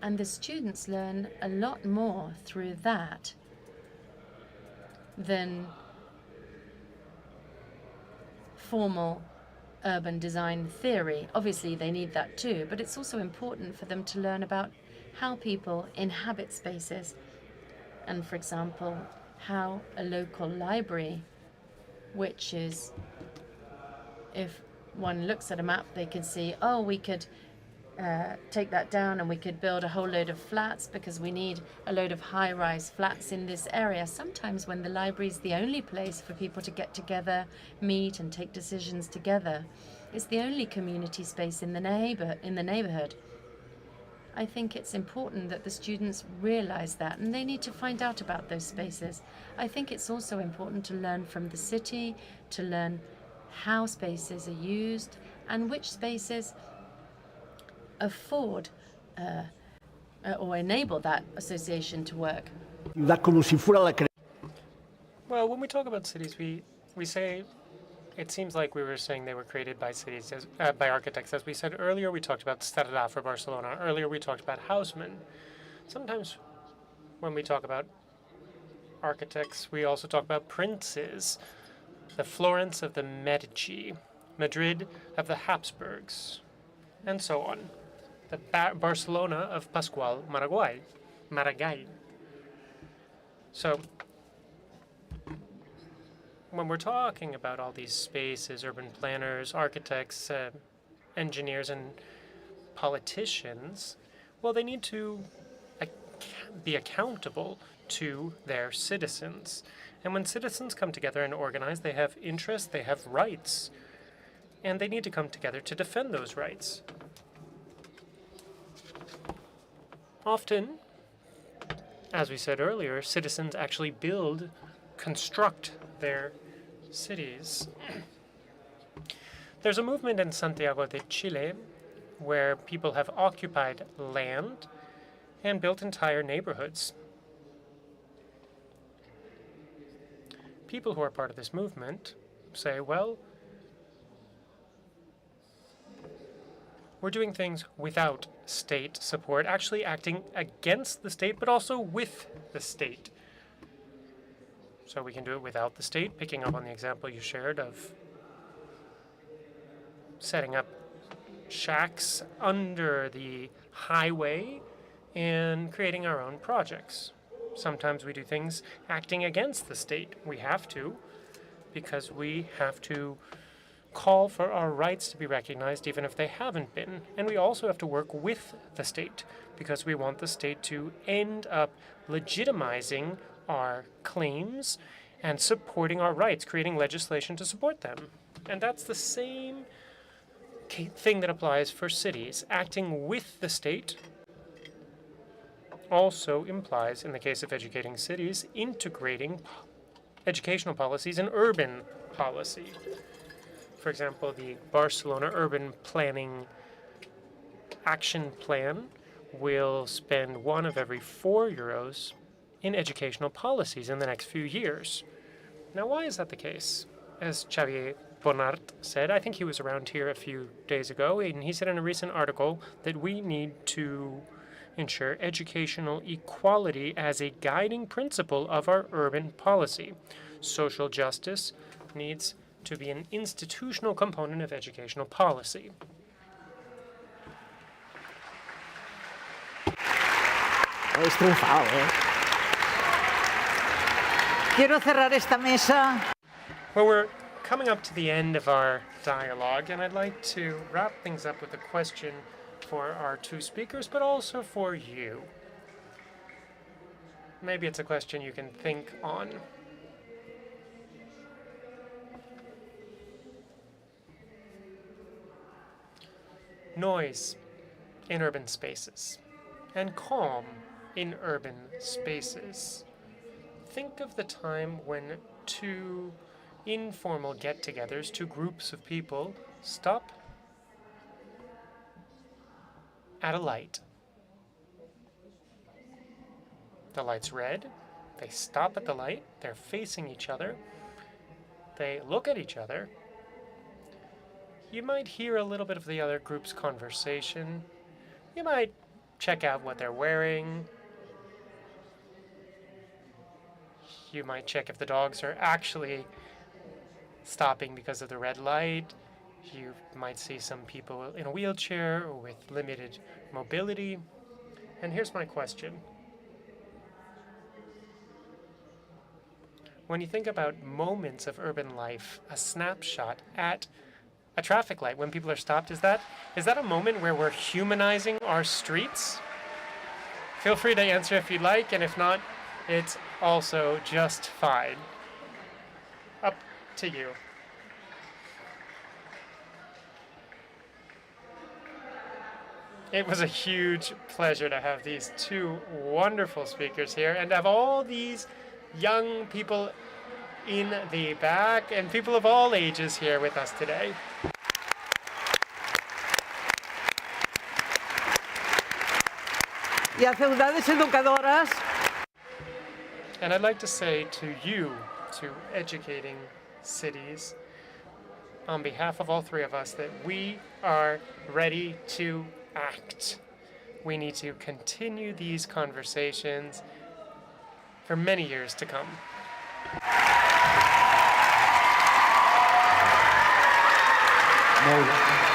And the students learn a lot more through that than formal urban design theory. Obviously, they need that too, but it's also important for them to learn about how people inhabit spaces. And for example, how a local library, which is, if one looks at a map, they can see, oh, we could take that down and we could build a whole load of flats because we need a load of high-rise flats in this area. Sometimes when the library is the only place for people to get together, meet and take decisions together, it's the only community space in the neighborhood. I think it's important that the students realize that, and they need to find out about those spaces. I think it's also important to learn from the city, to learn how spaces are used, and which spaces afford or enable that association to work. Well, when we talk about cities, we say it seems like we were saying they were created by cities, by architects. As we said earlier, we talked about Sendra for Barcelona. Earlier, we talked about Haussmann. Sometimes when we talk about architects, we also talk about princes. The Florence of the Medici, Madrid of the Habsburgs, and so on. The Barcelona of Pascual Maragall. So when we're talking about all these spaces, urban planners, architects, engineers, and politicians, well, they need to be accountable to their citizens. And when citizens come together and organize, they have interests, they have rights, and they need to come together to defend those rights. Often, as we said earlier, citizens actually construct their cities. There's a movement in Santiago de Chile where people have occupied land and built entire neighborhoods. People who are part of this movement say, well, we're doing things without state support, actually acting against the state, but also with the state. So we can do it without the state, picking up on the example you shared of setting up shacks under the highway and creating our own projects. Sometimes we do things acting against the state. We have to, because we have to call for our rights to be recognized even if they haven't been. And we also have to work with the state because we want the state to end up legitimizing our claims and supporting our rights, creating legislation to support them. And that's the same thing that applies for cities. Acting with the state also implies, in the case of educating cities, integrating educational policies and urban policy. For example, the Barcelona Urban Planning Action Plan will spend €1 of every €4 in educational policies in the next few years. Now, why is that the case? As Xavier Bonart said, I think he was around here a few days ago, and he said in a recent article that we need to ensure educational equality as a guiding principle of our urban policy. Social justice needs to be an institutional component of educational policy. Habéis triunfado, ¿eh? Quiero cerrar esta mesa. Well, we're coming up to the end of our dialogue, and I'd like to wrap things up with a question for our two speakers, but also for you. Maybe it's a question you can think on. Noise in urban spaces and calm in urban spaces. Think of the time when two informal get-togethers, two groups of people, stop at a light. The light's red. They stop at the light. They're facing each other. They look at each other. You might hear a little bit of the other group's conversation. You might check out what they're wearing. You might check if the dogs are actually stopping because of the red light. You might see some people in a wheelchair or with limited mobility. And here's my question. When you think about moments of urban life, a snapshot at a traffic light when people are stopped, is that a moment where we're humanizing our streets? Feel free to answer if you'd like, and if not, it's also just fine. Up to you. It was a huge pleasure to have these two wonderful speakers here and have all these young people in the back and people of all ages here with us today. Y a ciudades educadoras, And I'd like to say to you, to educating cities, on behalf of all three of us, that we are ready to act. We need to continue these conversations for many years to come. Molt bé.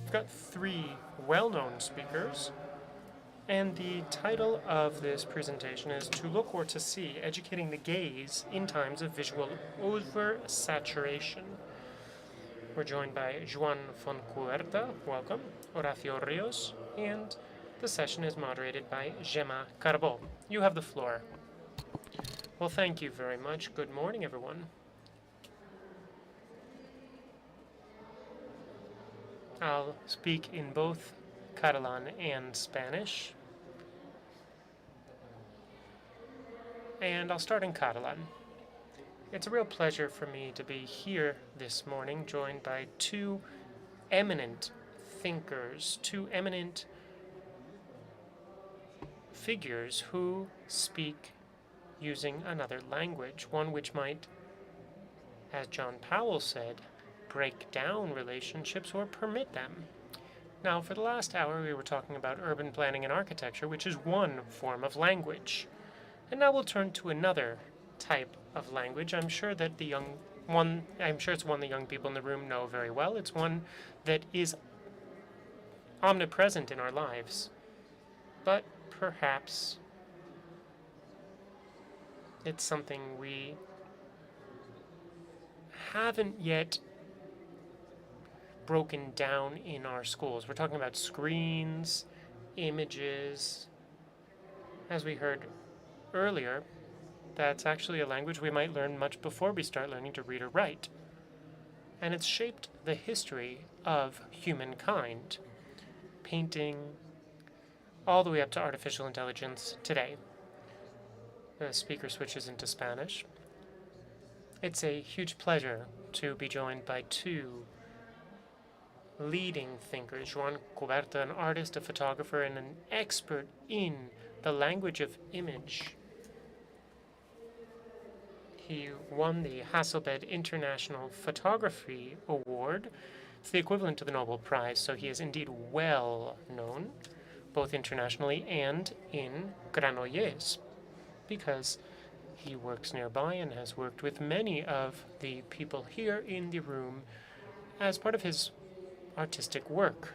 We've got three well-known speakers, and the title of this presentation is To Look or to See, Educating the Gaze in Times of Visual Oversaturation. We're joined by Joan Fontcuberta, welcome, Horacio Ríos, and the session is moderated by Gemma Carbó. You have the floor. Well, thank you very much. Good morning, everyone. I'll speak in both Catalan and Spanish. And I'll start in Catalan. It's a real pleasure for me to be here this morning, joined by two eminent thinkers, two eminent figures who speak using another language, one which might, as John Powell said, break down relationships or permit them. Now, for the last hour, we were talking about urban planning and architecture, which is one form of language. And now we'll turn to another type of language. I'm sure it's one the young people in the room know very well. It's one that is omnipresent in our lives. But perhaps it's something we haven't yet broken down in our schools. We're talking about screens, images. As we heard earlier, that's actually a language we might learn much before we start learning to read or write. And it's shaped the history of humankind, painting, all the way up to artificial intelligence today. The speaker switches into Spanish. It's a huge pleasure to be joined by two leading thinkers, Joan, an artist, a photographer, and an expert in the language of image. He won the Hasselblad International Photography Award. It's the equivalent to the Nobel Prize, so he is indeed well known, both internationally and in Granollers, because he works nearby and has worked with many of the people here in the room as part of his artistic work.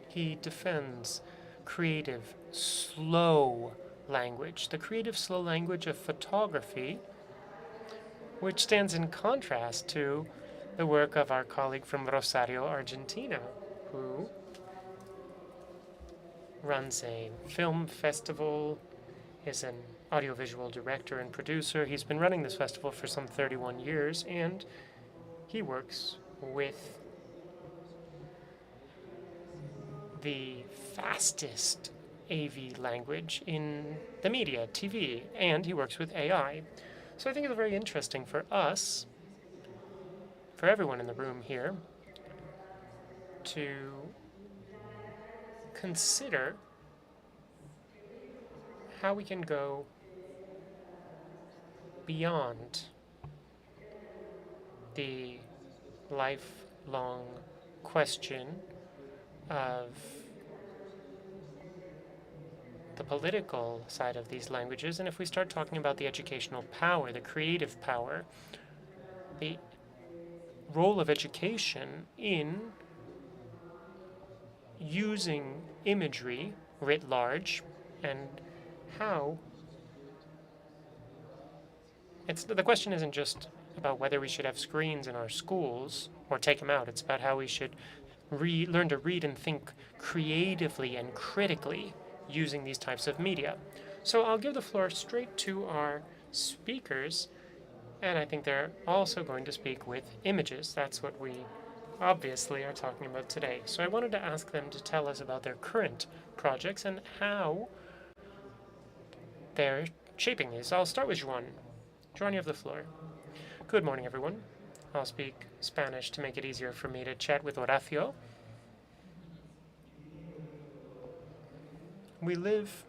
He defends creative, slow language, the creative, slow language of photography, which stands in contrast to the work of our colleague from Rosario, Argentina, who runs a film festival, is an audiovisual director and producer. He's been running this festival for some 31 years, and he works with the fastest AV language in the media, TV, and he works with AI. So I think it's very interesting for us, for everyone in the room here, to consider how we can go beyond the lifelong question of the political side of these languages, and if we start talking about the educational power, the creative power, the role of education in using imagery writ large, and how the question isn't just about whether we should have screens in our schools or take them out. It's about how we should learn to read and think creatively and critically using these types of media. So I'll give the floor straight to our speakers, and I think they're also going to speak with images. That's what we obviously are talking about today. So I wanted to ask them to tell us about their current projects and how they're shaping these. I'll start with Joan. Joan, you have the floor. Good morning, everyone. I'll speak Spanish to make it easier for me to chat with Horacio. We live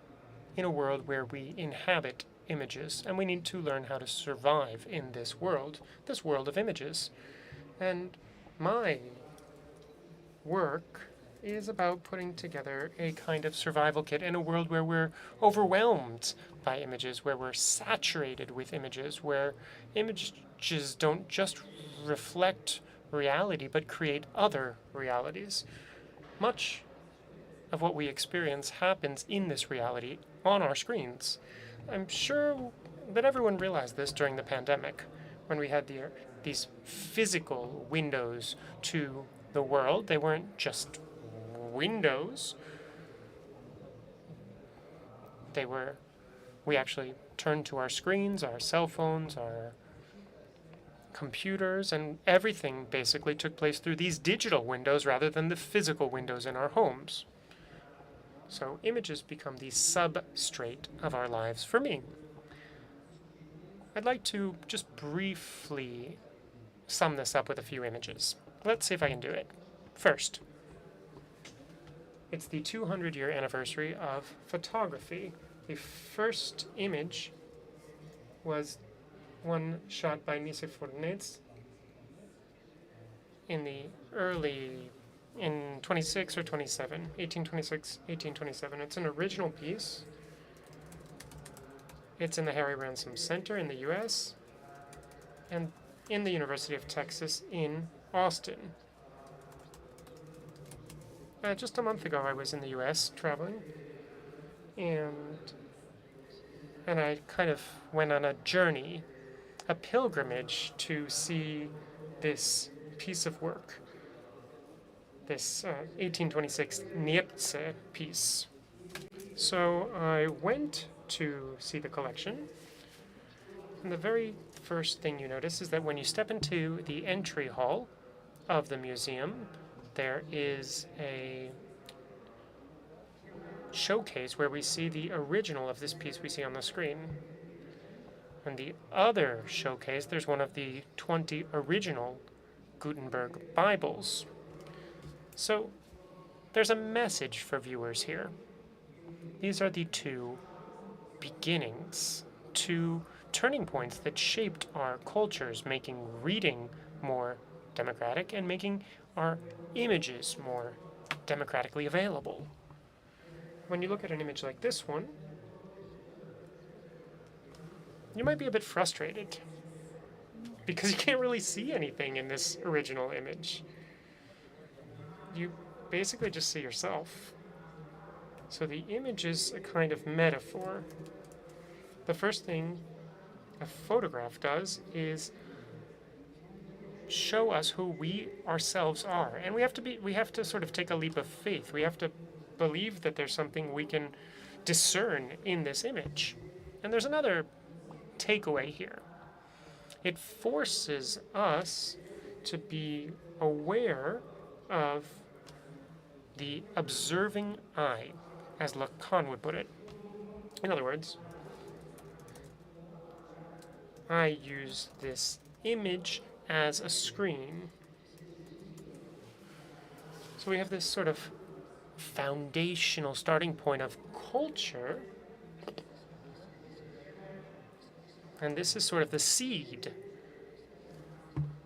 in a world where we inhabit images, and we need to learn how to survive in this world of images. And my work is about putting together a kind of survival kit in a world where we're overwhelmed by images, where we're saturated with images, where images don't just reflect reality but create other realities. Much of what we experience happens in this reality on our screens. I'm sure that everyone realized this during the pandemic, when we had these physical windows to the world. They weren't just windows. We actually turned to our screens, our cell phones, our computers, and everything basically took place through these digital windows rather than the physical windows in our homes. So images become the substrate of our lives for me. I'd like to just briefly sum this up with a few images. Let's see if I can do it. First, it's the 200-year anniversary of photography. The first image was one shot by Nicephornets in 26 or 27, 1826, 1827. It's an original piece. It's in the Harry Ransom Center in the U.S. and in the University of Texas in Austin. Just a month ago, I was in the U.S. traveling, and and I kind of went on a journey, a pilgrimage to see this piece of work, this 1826 Niepce piece. So I went to see the collection, and the very first thing you notice is that when you step into the entry hall of the museum, there is a showcase where we see the original of this piece we see on the screen. In the other showcase, there's one of the 20 original Gutenberg Bibles. So there's a message for viewers here. These are the two beginnings, two turning points that shaped our cultures, making reading more democratic and making our images more democratically available. When you look at an image like this one, you might be a bit frustrated because you can't really see anything in this original image. You basically just see yourself. So the image is a kind of metaphor. The first thing a photograph does is show us who we ourselves are. And we have to sort of take a leap of faith. We have to believe that there's something we can discern in this image. And there's another takeaway here. It forces us to be aware of the observing eye, as Lacan would put it. In other words, I use this image as a screen. So we have this sort of foundational starting point of culture. And this is sort of the seed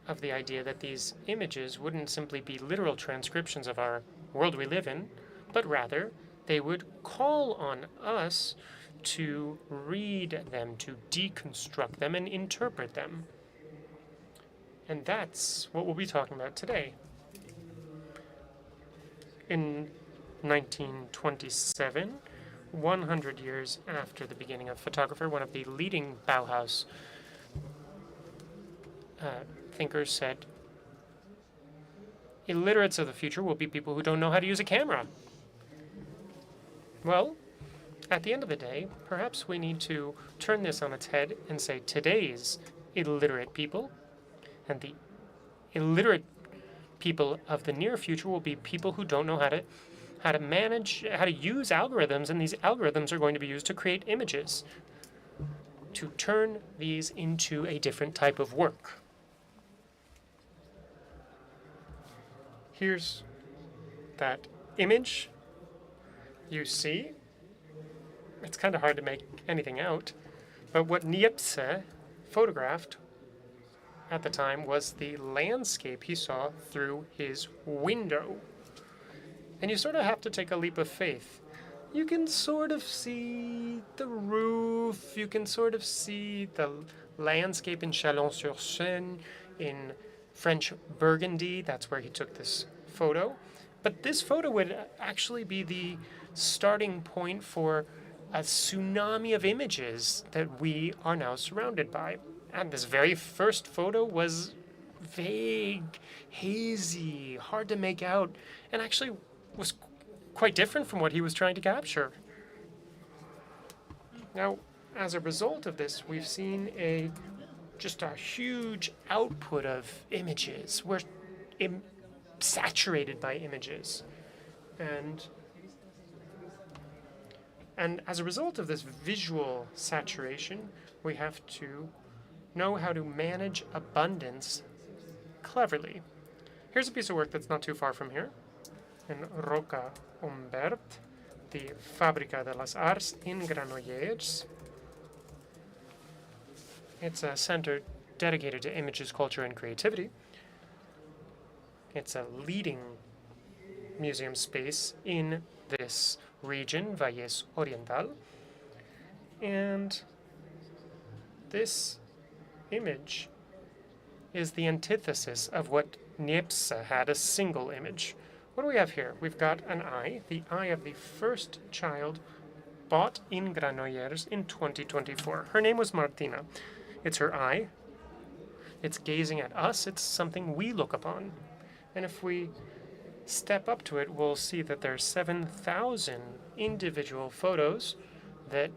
of the idea that these images wouldn't simply be literal transcriptions of our world we live in, but rather they would call on us to read them, to deconstruct them, and interpret them. And that's what we'll be talking about today. In 1927, 100 years after the beginning of photography, one of the leading Bauhaus thinkers said, illiterates of the future will be people who don't know how to use a camera. Well, at the end of the day, perhaps we need to turn this on its head and say today's illiterate people and the illiterate people of the near future will be people who don't know how to manage, how to use algorithms, and these algorithms are going to be used to create images, to turn these into a different type of work. Here's that image you see. It's kind of hard to make anything out, but what Niepce photographed at the time was the landscape he saw through his window. And you sort of have to take a leap of faith. You can sort of see the roof, you can sort of see the landscape in Chalon-sur-Saône, in French Burgundy. That's where he took this photo. But this photo would actually be the starting point for a tsunami of images that we are now surrounded by. And this very first photo was vague, hazy, hard to make out, and actually was quite different from what he was trying to capture. Now, as a result of this, we've seen just a huge output of images. We're saturated by images. And as a result of this visual saturation, we have to know how to manage abundance cleverly. Here's a piece of work that's not too far from here, in Roca Humbert, the Fábrica de las Arts in Granollers. It's a center dedicated to images, culture, and creativity. It's a leading museum space in this region, Valles Oriental. And this image is the antithesis of what Niepce had, a single image. What do we have here? We've got an eye, the eye of the first child bought in Granollers in 2024. Her name was Martina. It's her eye. It's gazing at us. It's something we look upon. And if we step up to it, we'll see that there are 7,000 individual photos that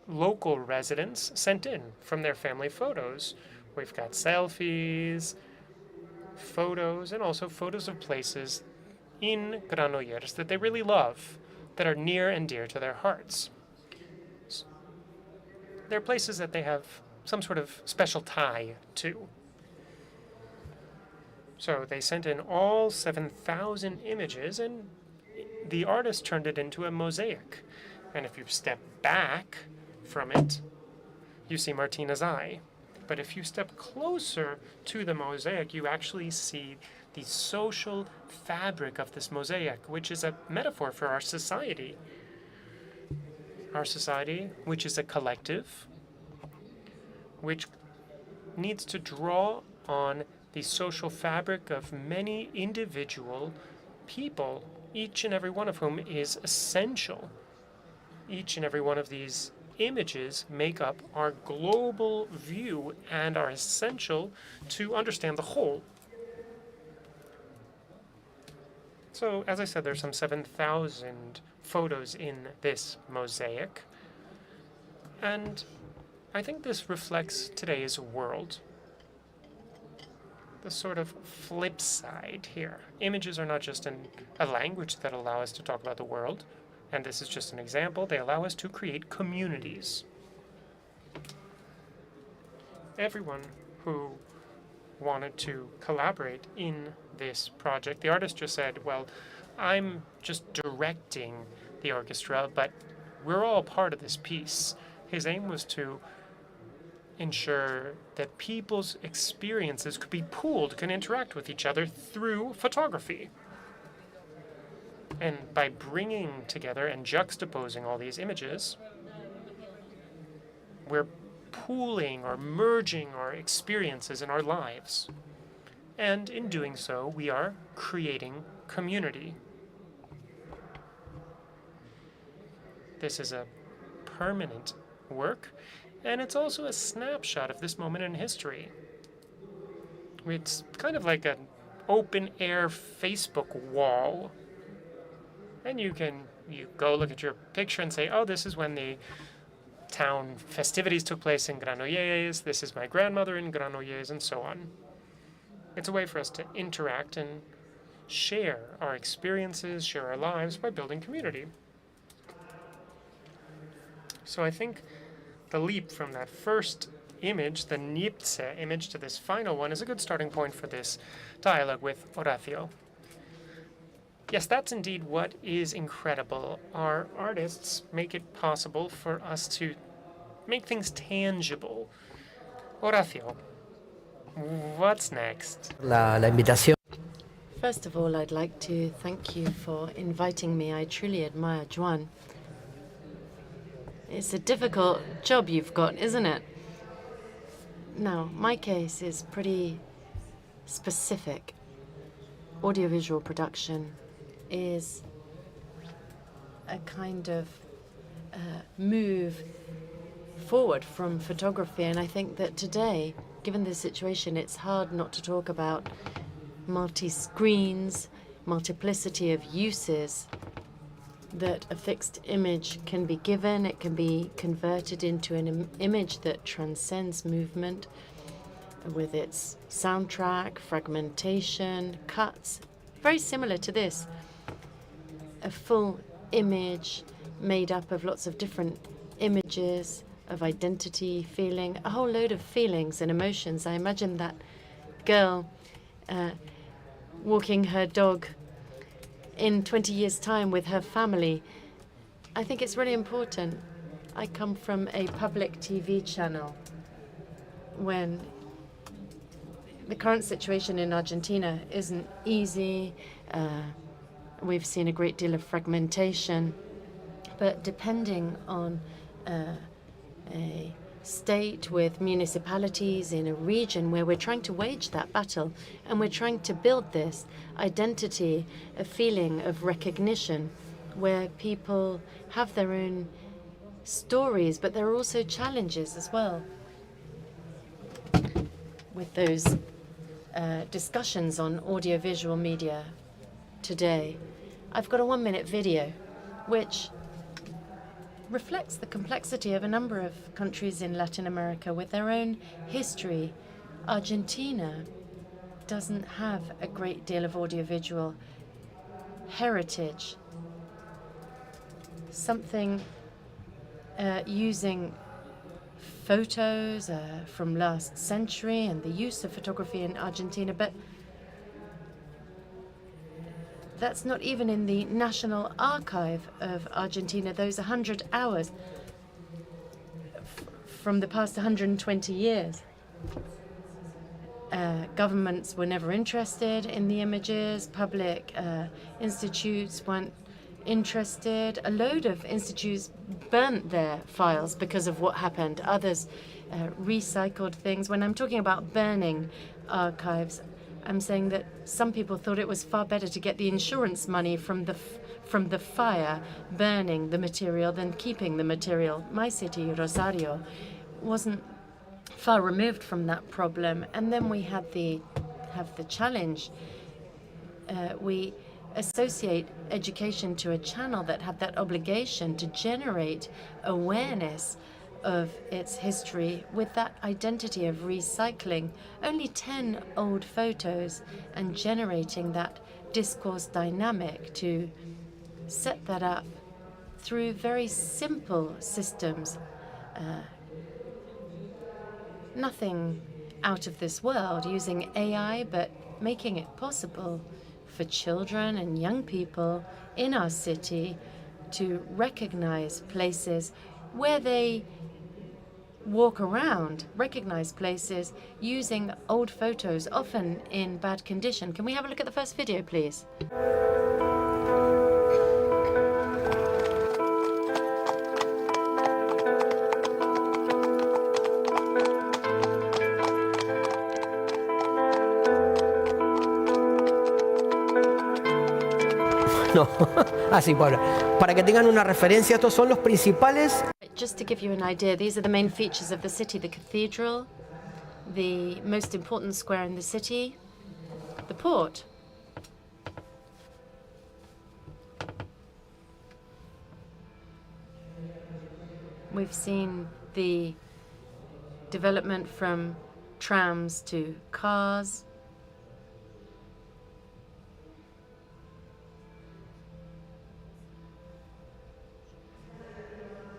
local residents sent in from their family photos. We've got selfies, photos, and also photos of places in Granollers that they really love, that are near and dear to their hearts. They're places that they have some sort of special tie to. So they sent in all 7,000 images, and the artist turned it into a mosaic. And if you step back from it, you see Martina's eye. But if you step closer to the mosaic, you actually see the social fabric of this mosaic, which is a metaphor for our society. Our society, which is a collective, which needs to draw on the social fabric of many individual people, each and every one of whom is essential. Each and every one of these images make up our global view and are essential to understand the whole. So, as I said, there's some 7,000 photos in this mosaic. And I think this reflects today's world. The sort of flip side here. Images are not just a language that allow us to talk about the world, and this is just an example. They allow us to create communities. Everyone who wanted to collaborate in this project, the artist just said, well, I'm just directing the orchestra, but we're all part of this piece. His aim was to ensure that people's experiences could be pooled, can interact with each other through photography. And by bringing together and juxtaposing all these images, we're pooling or merging our experiences in our lives. And in doing so, we are creating community. This is a permanent work, and it's also a snapshot of this moment in history. It's kind of like an open-air Facebook wall. And you go look at your picture and say, oh, this is when the town festivities took place in Granollers, this is my grandmother in Granollers, and so on. It's a way for us to interact and share our experiences, share our lives by building community. So I think the leap from that first image, the Nipce image, to this final one is a good starting point for this dialogue with Horacio. Yes, that's indeed what is incredible. Our artists make it possible for us to make things tangible. Horacio, what's next? La invitación. First of all, I'd like to thank you for inviting me. I truly admire Joan. It's a difficult job you've got, isn't it? Now, my case is pretty specific. Audiovisual production is a kind of move forward from photography, and I think that today, given the situation, it's hard not to talk about multi-screens, multiplicity of uses that a fixed image can be given. It can be converted into an image that transcends movement with its soundtrack, fragmentation, cuts, very similar to this. A full image made up of lots of different images of identity, feeling, a whole load of feelings and emotions. I imagine that girl walking her dog in 20 years' time with her family. I think it's really important. I come from a public TV channel. When the current situation in Argentina isn't easy, we've seen a great deal of fragmentation, but depending on a state with municipalities in a region where we're trying to wage that battle and we're trying to build this identity, a feeling of recognition where people have their own stories, but there are also challenges as well with those discussions on audiovisual media today. I've got a 1-minute video which reflects the complexity of a number of countries in Latin America with their own history. Argentina doesn't have a great deal of audiovisual heritage. Something using photos from last century and the use of photography in Argentina, but that's not even in the National Archive of Argentina, those 100 hours from the past 120 years. Governments were never interested in the images, public institutes weren't interested. A load of institutes burnt their files because of what happened. Others recycled things. When I'm talking about burning archives, I'm saying that some people thought it was far better to get the insurance money from the fire burning the material than keeping the material. My city, Rosario, wasn't far removed from that problem. And then we have the challenge. We associate education to a channel that had that obligation to generate awareness of its history with that identity of recycling only 10 old photos and generating that discourse dynamic to set that up through very simple systems. Nothing out of this world, using AI, but making it possible for children and young people in our city to recognize places where they walk around, recognize places using old photos, often in bad condition. Can we have a look at the first video, please? No, así, Pablo. Para que tengan una referencia, estos son los principales. Just to give you an idea, these are the main features of the city: the cathedral, the most important square in the city, the port. We've seen the development from trams to cars.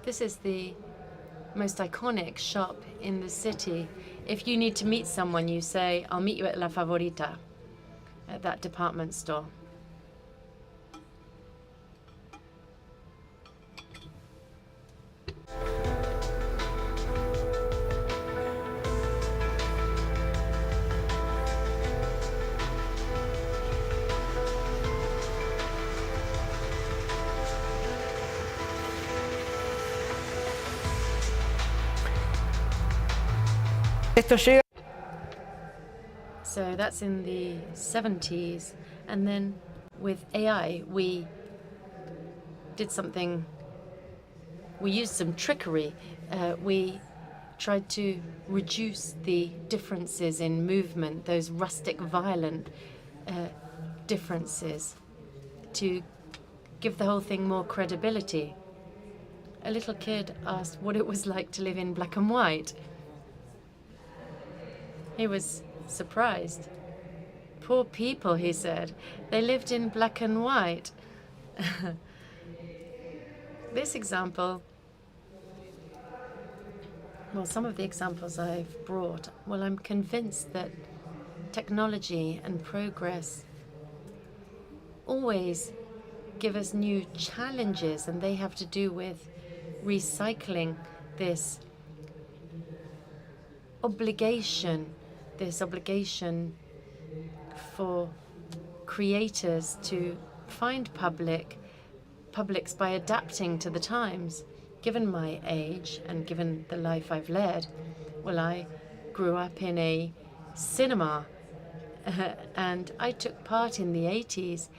This is the most iconic shop in the city. If you need to meet someone, you say, "I'll meet you at La Favorita," at that department store. Esto llega. So that's in the 70s. And then with AI, we did something, we used some trickery. We tried to reduce the differences in movement, those rustic, violent differences, to give the whole thing more credibility. A little kid asked what it was like to live in black and white. He was surprised. Poor people, he said. They lived in black and white. This example, well, some of the examples I've brought, well, I'm convinced that technology and progress always give us new challenges, and they have to do with recycling this obligation for creators to find publics by adapting to the times. Given my age and given the life I've led, well, I grew up in a cinema and I took part in the 80s,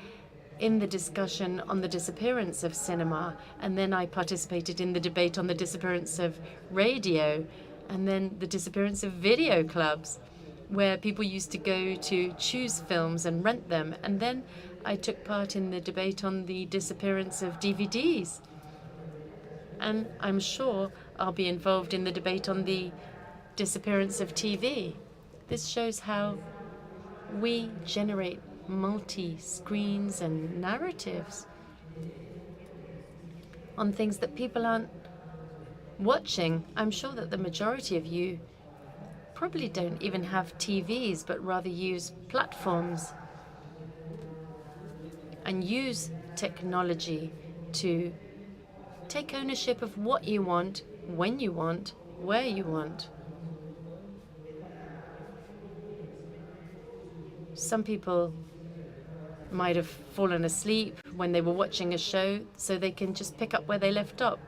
in the discussion on the disappearance of cinema, and then I participated in the debate on the disappearance of radio, and then the disappearance of video clubs, where people used to go to choose films and rent them. And then I took part in the debate on the disappearance of DVDs. And I'm sure I'll be involved in the debate on the disappearance of TV. This shows how we generate multi-screens and narratives on things that people aren't watching. I'm sure that the majority of you probably don't even have TVs, but rather use platforms and use technology to take ownership of what you want, when you want, where you want. Some people might have fallen asleep when they were watching a show, so they can just pick up where they left off.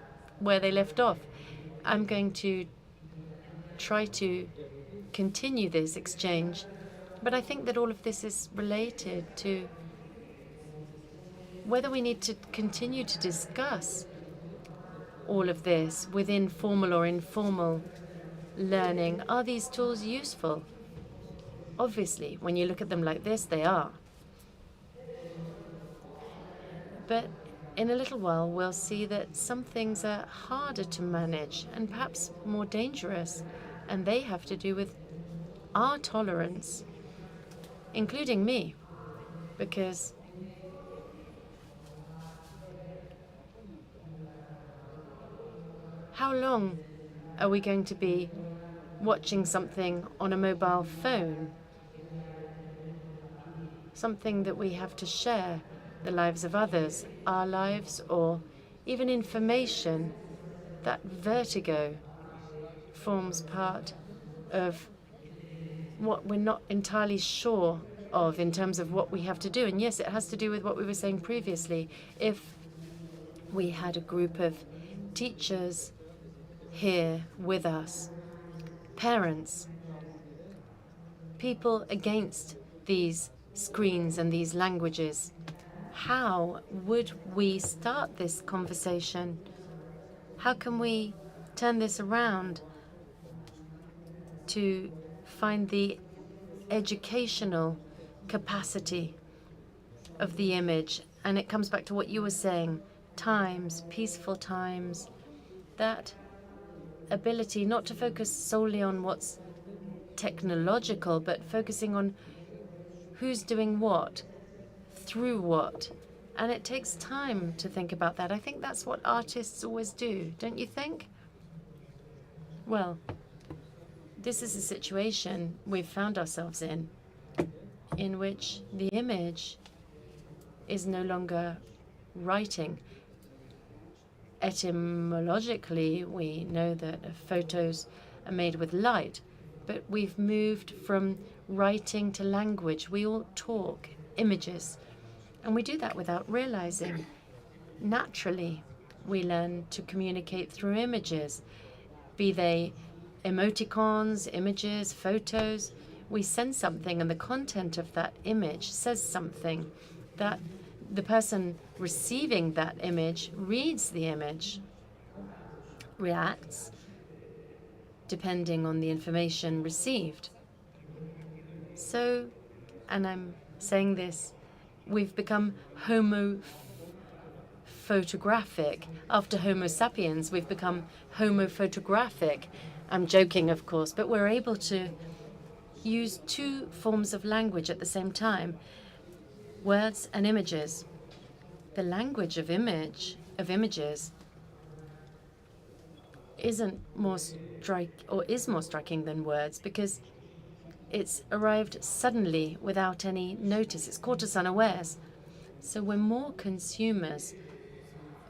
I'm going to try to continue this exchange, but I think that all of this is related to whether we need to continue to discuss all of this within formal or informal learning. Are these tools useful? Obviously, when you look at them like this, they are. But in a little while, we'll see that some things are harder to manage and perhaps more dangerous, and they have to do with our tolerance, including me, because how long are we going to be watching something on a mobile phone? Something that we have to share, the lives of others, our lives, or even information. That vertigo forms part of what we're not entirely sure of in terms of what we have to do. And yes, it has to do with what we were saying previously. If we had a group of teachers here with us, parents, people against these screens and these languages, how would we start this conversation? How can we turn this around to find the educational capacity of the image? And it comes back to what you were saying, times, peaceful times, that ability not to focus solely on what's technological, but focusing on who's doing what, through what. And it takes time to think about that. I think that's what artists always do, don't you think? Well, this is a situation we've found ourselves in which the image is no longer writing. Etymologically, we know that photos are made with light, but we've moved from writing to language. We all talk images, and we do that without realizing. Naturally, we learn to communicate through images, be they emoticons, images, photos. We send something, and the content of that image says something. That the person receiving that image reads the image, reacts, depending on the information received. So, and I'm saying this, we've become homo photographic. After Homo sapiens, we've become homo photographic. I'm joking, of course, but we're able to use two forms of language at the same time, words and images. The language of images isn't more is more striking than words, because it's arrived suddenly without any notice. It's caught us unawares. So we're more consumers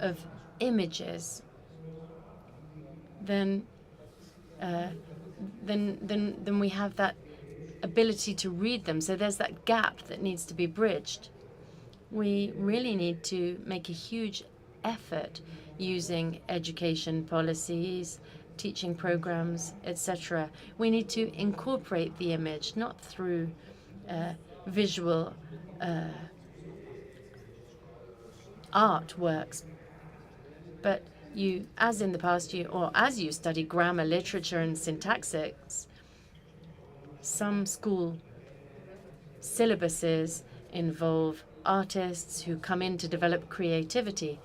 of images than we have that ability to read them. So there's that gap that needs to be bridged. We really need to make a huge effort using education policies, teaching programs, etc. We need to incorporate the image, not through visual art works. But you, as in the past, as you study grammar, literature, and syntaxics, some school syllabuses involve artists who come in to develop creativity.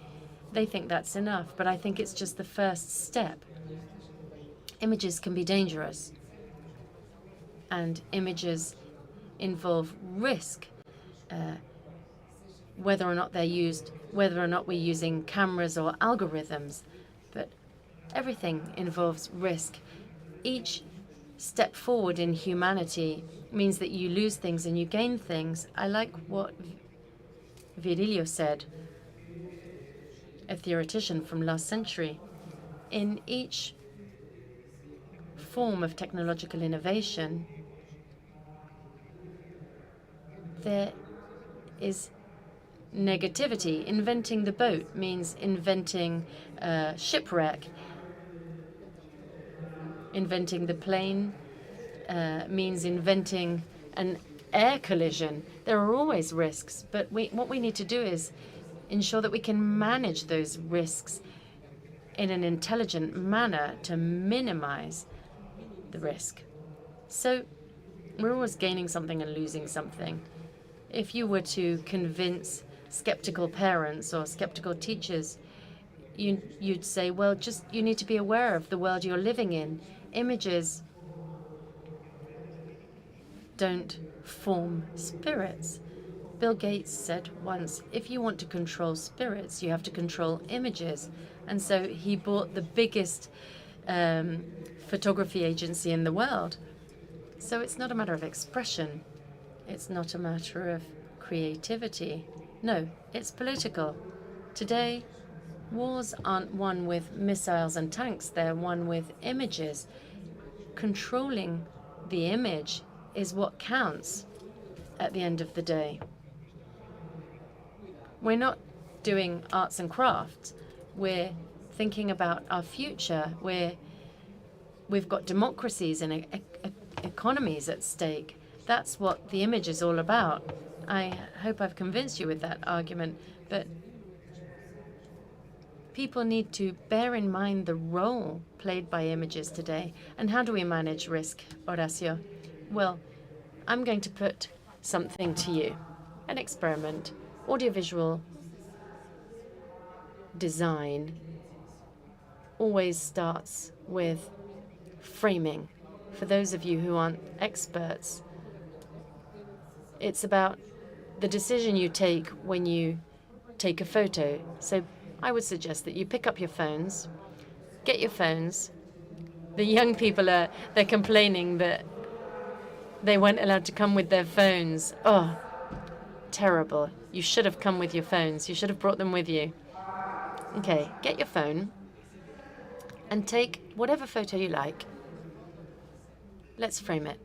They think that's enough, but I think it's just the first step. Images can be dangerous, and images involve risk, whether or not we're using cameras or algorithms, but everything involves risk. Each step forward in humanity means that you lose things and you gain things. I like what Virilio said, a theoretician from last century. In each form of technological innovation, there is negativity. Inventing the boat means inventing shipwreck. Inventing the plane means inventing an air collision. There are always risks, but what we need to do is ensure that we can manage those risks in an intelligent manner to minimize the risk. So we're always gaining something and losing something. If you were to convince skeptical parents or skeptical teachers, you'd say, well, just you need to be aware of the world you're living in. Images don't form spirits. Bill Gates said once, if you want to control spirits, you have to control images. And so he bought the biggest photography agency in the world. So it's not a matter of expression. It's not a matter of creativity. No, it's political. Today, wars aren't won with missiles and tanks. They're won with images. Controlling the image is what counts at the end of the day. We're not doing arts and crafts. We're thinking about our future. We've got democracies and economies at stake. That's what the image is all about. I hope I've convinced you with that argument, but people need to bear in mind the role played by images today. And how do we manage risk, Horacio? Well, I'm going to put something to you, an experiment. Audiovisual design always starts with framing. For those of you who aren't experts, it's about the decision you take when you take a photo. So I would suggest that you pick up your phones, get your phones. The young people they're complaining that they weren't allowed to come with their phones. Oh, terrible. You should have come with your phones. You should have brought them with you. Okay, get your phone and take whatever photo you like. Let's frame it.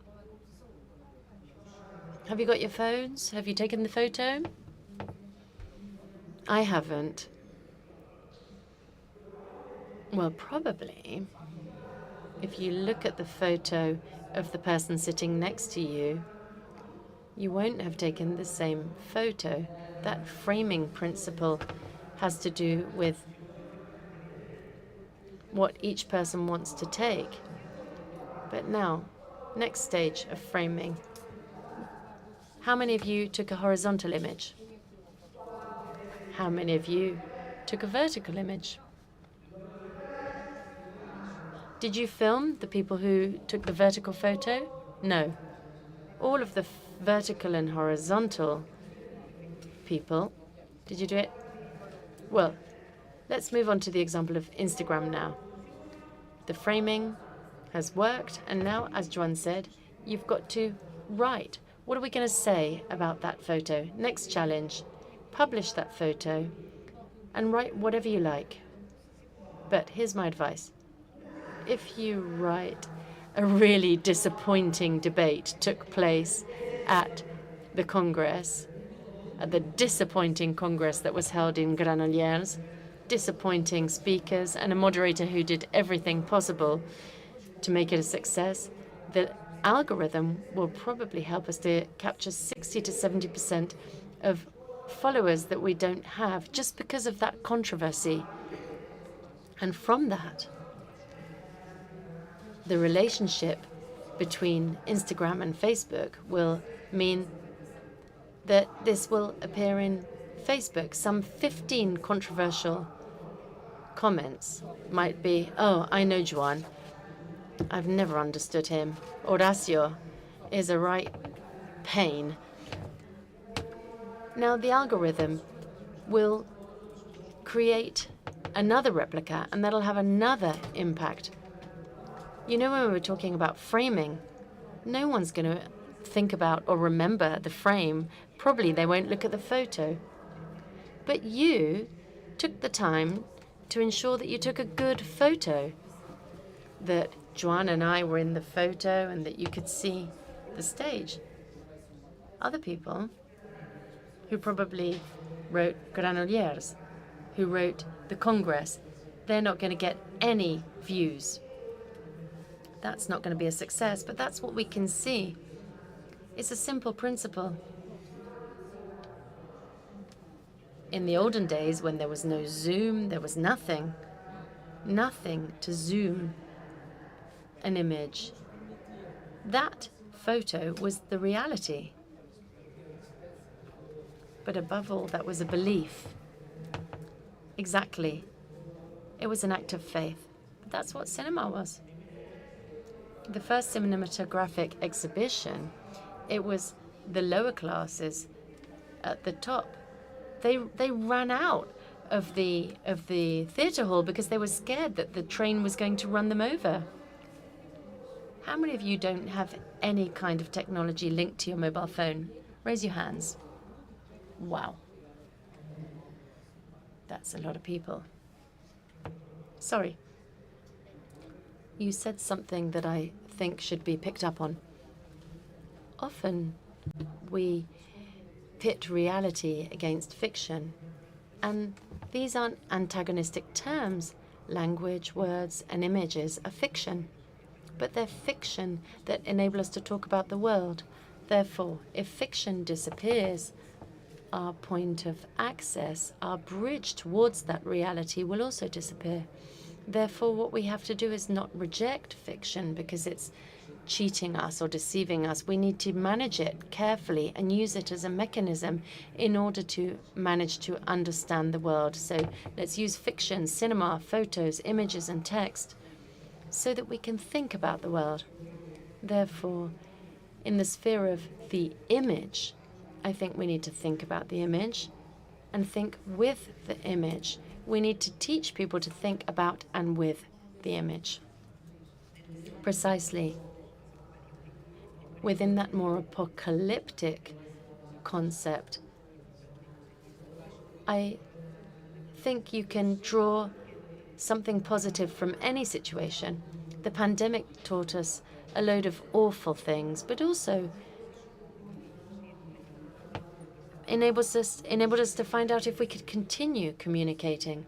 Have you got your phones? Have you taken the photo? I haven't. Well, probably. If you look at the photo of the person sitting next to you, you won't have taken the same photo. That framing principle has to do with what each person wants to take. But now, next stage of framing. How many of you took a horizontal image? How many of you took a vertical image? Did you film the people who took the vertical photo? No. All of the vertical and horizontal people. Did you do it? Well, let's move on to the example of Instagram now. The framing has worked, and now, as Joan said, you've got to write. What are we going to say about that photo? Next challenge, publish that photo and write whatever you like. But here's my advice. If you write a really disappointing debate took place at the Congress, at the disappointing Congress that was held in Granollers, disappointing speakers and a moderator who did everything possible to make it a success, the algorithm will probably help us to capture 60 to 70% of followers that we don't have just because of that controversy. And from that, the relationship between Instagram and Facebook will mean that this will appear in Facebook. Some 15 controversial comments might be, oh, I know Joan. I've never understood him. Horacio is a right pain. Now, the algorithm will create another replica, and that'll have another impact. You know, when we were talking about framing, no one's going to think about or remember the frame. Probably they won't look at the photo. But you took the time to ensure that you took a good photo, that Joan and I were in the photo and that you could see the stage. Other people who probably wrote Granollers, who wrote the Congress, they're not going to get any views. That's not going to be a success, but that's what we can see. It's a simple principle. In the olden days, when there was no Zoom, there was nothing to zoom an image. That photo was the reality. But above all, that was a belief. Exactly. It was an act of faith. But that's what cinema was. The first cinematographic exhibition, it was the lower classes at the top. They ran out of the theater hall because they were scared that the train was going to run them over. How many of you don't have any kind of technology linked to your mobile phone? Raise your hands. Wow. That's a lot of people. Sorry. You said something that I think should be picked up on. Often we pit reality against fiction, and these aren't antagonistic terms. Language, words, and images are fiction, but they're fiction that enable us to talk about the world. Therefore, if fiction disappears, our point of access, our bridge towards that reality will also disappear. Therefore, what we have to do is not reject fiction because it's cheating us or deceiving us. We need to manage it carefully and use it as a mechanism in order to manage to understand the world. So let's use fiction, cinema, photos, images, and text so that we can think about the world. Therefore, in the sphere of the image, I think we need to think about the image and think with the image. We need to teach people to think about and with the image. Precisely. Within that more apocalyptic concept, I think you can draw something positive from any situation. The pandemic taught us a load of awful things, but also enabled us to find out if we could continue communicating.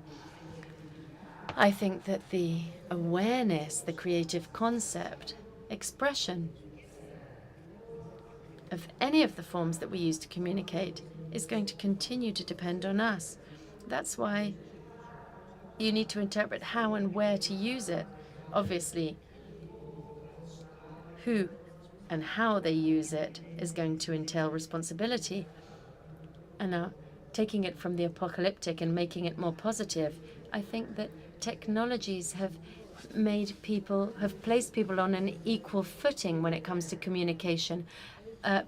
I think that the awareness, the creative concept, expression of any of the forms that we use to communicate is going to continue to depend on us. That's why you need to interpret how and where to use it. Obviously, who and how they use it is going to entail responsibility. And now, taking it from the apocalyptic and making it more positive, I think that technologies have placed people on an equal footing when it comes to communication.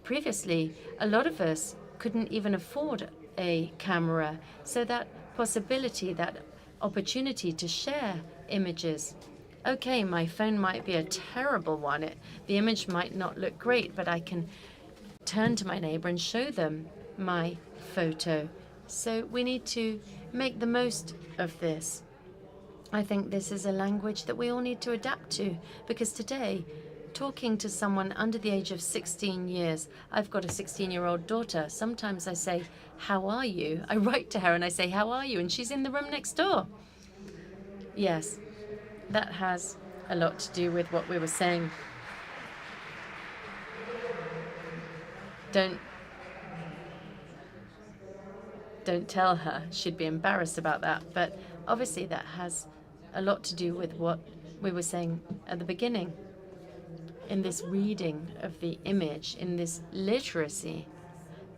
Previously, a lot of us couldn't even afford a camera, so that possibility, that opportunity to share images. Okay, my phone might be a terrible one. The image might not look great, but I can turn to my neighbor and show them my photo. So we need to make the most of this. I think this is a language that we all need to adapt to, because today, talking to someone under the age of 16 years, I've got a 16-year-old daughter. Sometimes I say, "How are you?" I write to her and I say, "How are you?" And she's in the room next door. Yes, that has a lot to do with what we were saying. Don't tell her. She'd be embarrassed about that. But obviously that has a lot to do with what we were saying at the beginning. In this reading of the image, in this literacy,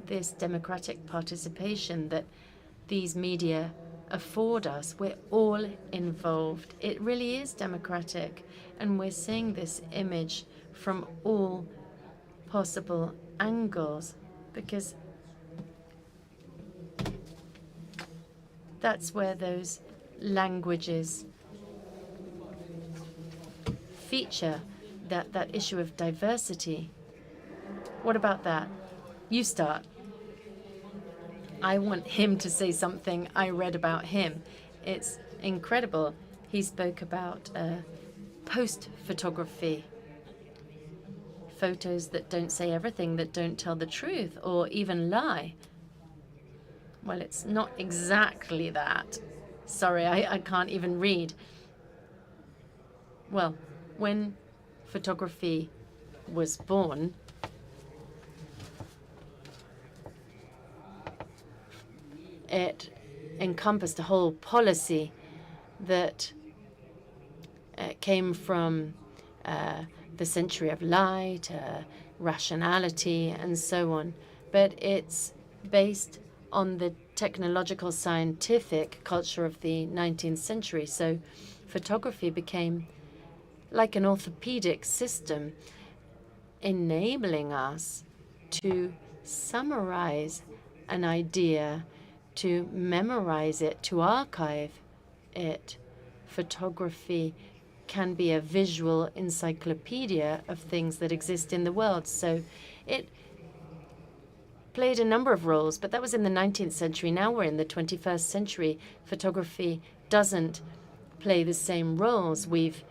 this democratic participation that these media afford us, we're all involved. It really is democratic. And we're seeing this image from all possible angles because that's where those languages feature, that issue of diversity. What about that? You start. I want him to say something I read about him. It's incredible. He spoke about post-photography. Photos that don't say everything, that don't tell the truth, or even lie. Well, it's not exactly that. Sorry, I can't even read. Well, when photography was born, it encompassed a whole policy that came from the century of light, rationality, and so on. But it's based on the technological scientific culture of the 19th century. So photography became like an orthopedic system, enabling us to summarize an idea, to memorize it, to archive it. Photography can be a visual encyclopedia of things that exist in the world. So it played a number of roles, but that was in the 19th century. Now we're in the 21st century. Photography doesn't play the same roles. We've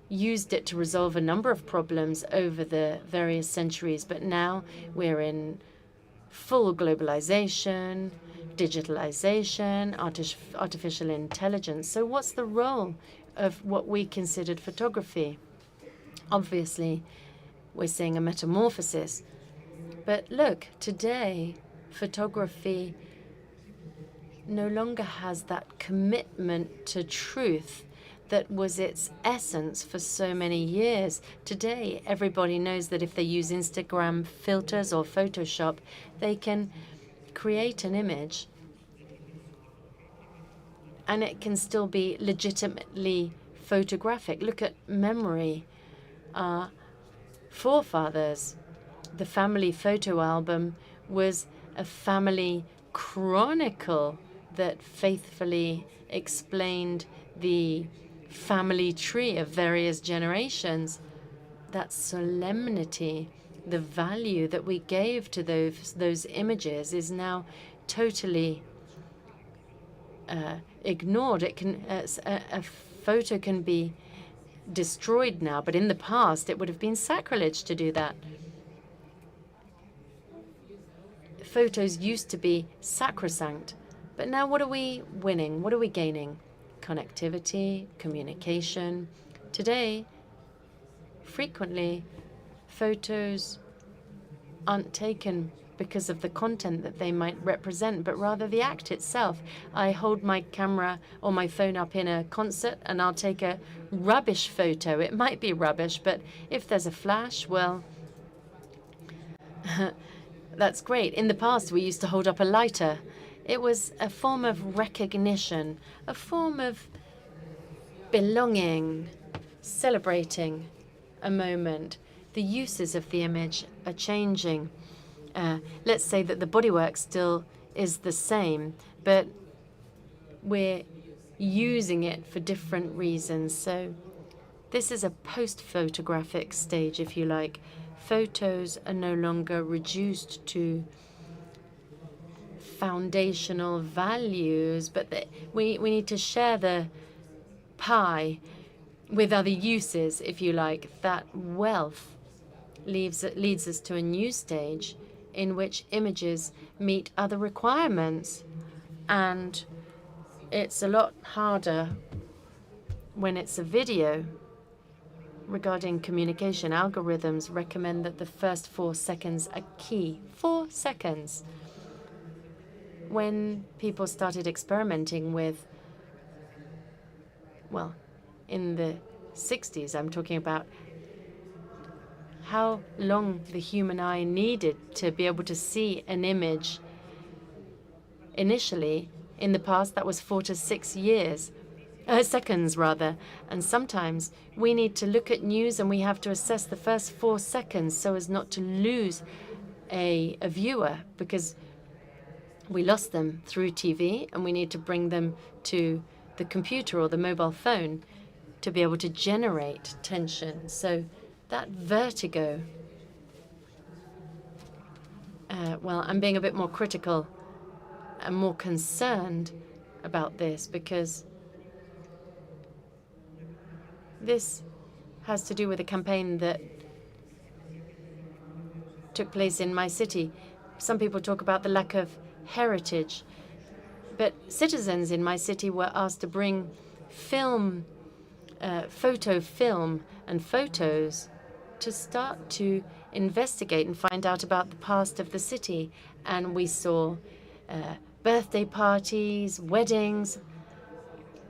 used it to resolve a number of problems over the various centuries, but now we're in full globalization, digitalization, artificial intelligence. So what's the role of what we considered photography? Obviously, we're seeing a metamorphosis. But look, today, photography no longer has that commitment to truth that was its essence for so many years. Today, everybody knows that if they use Instagram filters or Photoshop, they can create an image and it can still be legitimately photographic. Look at memory. Our forefathers, the family photo album was a family chronicle that faithfully explained the family tree of various generations. That solemnity, the value that we gave to those images is now totally ignored. It can a photo can be destroyed now, but in the past it would have been sacrilege to do that. Photos used to be sacrosanct, but now what are we winning? What are we gaining? Connectivity, communication. Today, frequently, photos aren't taken because of the content that they might represent, but rather the act itself. I hold my camera or my phone up in a concert and I'll take a rubbish photo. It might be rubbish, but if there's a flash, well, that's great. In the past, we used to hold up a lighter. It was a form of recognition, a form of belonging, celebrating a moment. The uses of the image are changing. Let's say that the bodywork still is the same, but we're using it for different reasons. So this is a post-photographic stage, if you like. Photos are no longer reduced to foundational values, but we need to share the pie with other uses, if you like. That wealth leads us to a new stage in which images meet other requirements. And it's a lot harder when it's a video. Regarding communication, algorithms recommend that the first 4 seconds are key. 4 seconds. when people started experimenting with, well, in the 60s, I'm talking about how long the human eye needed to be able to see an image. Initially, in the past, that was 4 to 6 seconds rather. And sometimes we need to look at news and we have to assess the first 4 seconds so as not to lose a viewer, because we lost them through TV and we need to bring them to the computer or the mobile phone to be able to generate tension. So that vertigo, well, I'm being a bit more critical and more concerned about this, because this has to do with a campaign that took place in my city. Some people talk about the lack of heritage, but citizens in my city were asked to bring film, photo film and photos to start to investigate and find out about the past of the city. And we saw birthday parties, weddings,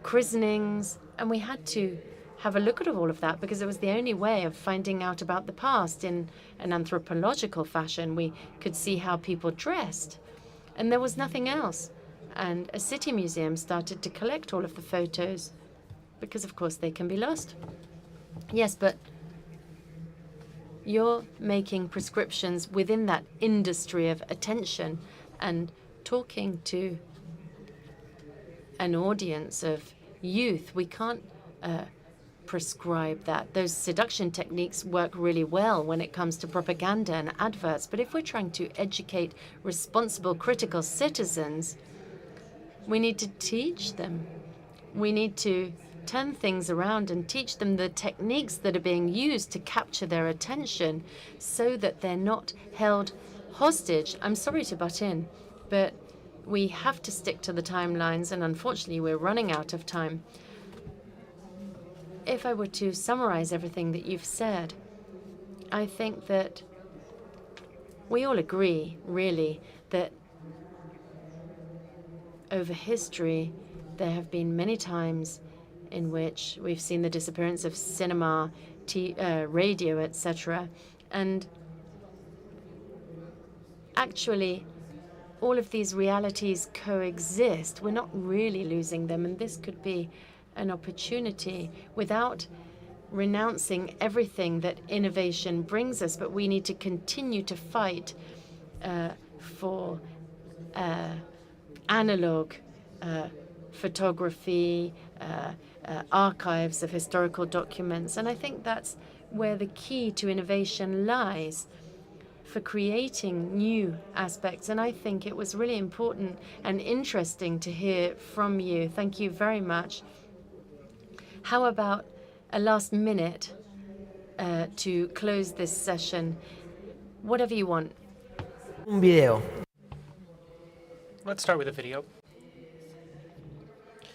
christenings, and we had to have a look at all of that because it was the only way of finding out about the past in an anthropological fashion. We could see how people dressed, and there was nothing else. And a city museum started to collect all of the photos because, of course, they can be lost. Yes, but you're making prescriptions within that industry of attention and talking to an audience of youth. We can't prescribe that. Those seduction techniques work really well when it comes to propaganda and adverts. But if we're trying to educate responsible, critical citizens, we need to teach them. We need to turn things around and teach them the techniques that are being used to capture their attention so that they're not held hostage. I'm sorry to butt in, but we have to stick to the timelines, and unfortunately, we're running out of time. If I were to summarize everything that you've said, I think that we all agree, really, that over history, there have been many times in which we've seen the disappearance of cinema, radio, etc. And actually, all of these realities coexist. We're not really losing them, and this could be an opportunity without renouncing everything that innovation brings us. But we need to continue to fight for analog photography, archives of historical documents. And I think that's where the key to innovation lies, for creating new aspects. And I think it was really important and interesting to hear from you. Thank you very much. How about a last minute to close this session? Whatever you want. Un video. Let's start with a video.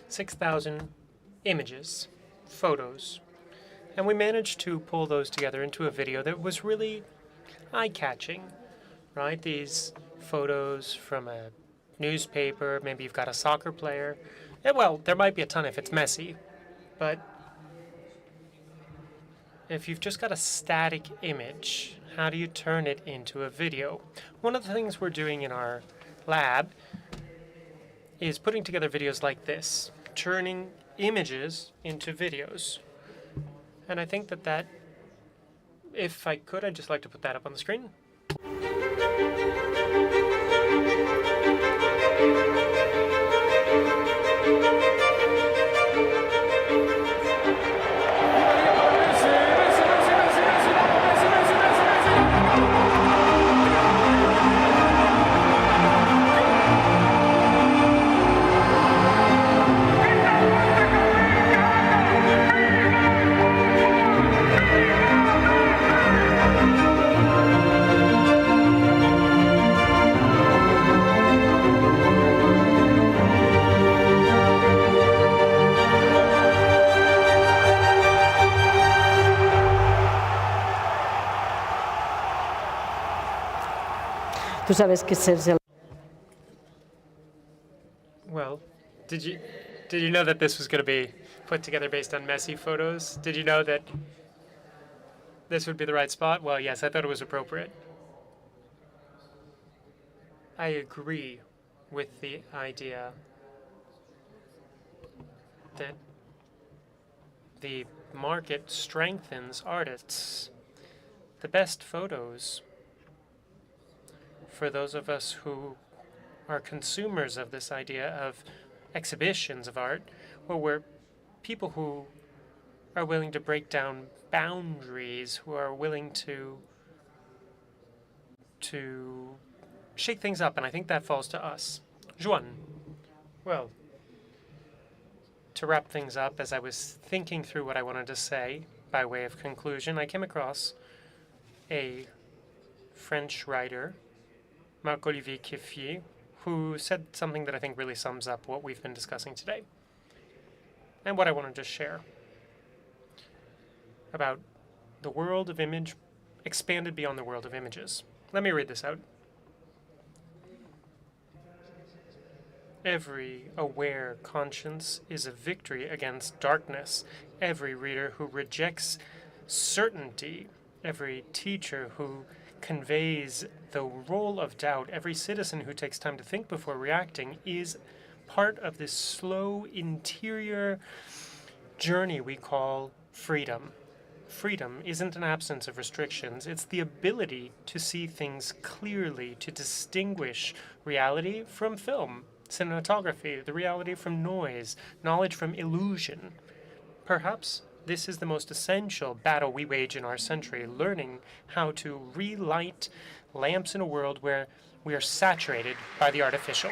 6,000 images, photos, and we managed to pull those together into a video that was really eye-catching, right? These photos from a newspaper, maybe you've got a soccer player. Yeah, well, there might be a ton if it's messy, but if you've just got a static image, how do you turn it into a video? One of the things we're doing in our lab is putting together videos like this, turning images into videos. And I think that if I could, I'd just like to put that up on the screen. Tú sabes que ser Did you know that this was going to be put together based on messy photos? Did you know that this would be the right spot? Well, yes, I thought it was appropriate. I agree with the idea that the market strengthens artists. The best photos for those of us who are consumers of this idea of exhibitions of art, well, we're people who are willing to break down boundaries, who are willing to shake things up, and I think that falls to us. Joan, well, to wrap things up, as I was thinking through what I wanted to say by way of conclusion, I came across a French writer, Marc-Olivier Keffier, who said something that I think really sums up what we've been discussing today and what I wanted to share about the world of image expanded beyond the world of images. Let me read this out. Every aware conscience is a victory against darkness. Every reader who rejects certainty, every teacher who conveys the role of doubt, every citizen who takes time to think before reacting is part of this slow interior journey we call freedom. Freedom isn't an absence of restrictions. It's the ability to see things clearly, to distinguish reality from film, cinematography, the reality from noise, knowledge from illusion. Perhaps this is the most essential battle we wage in our century, learning how to relight lamps in a world where we are saturated by the artificial.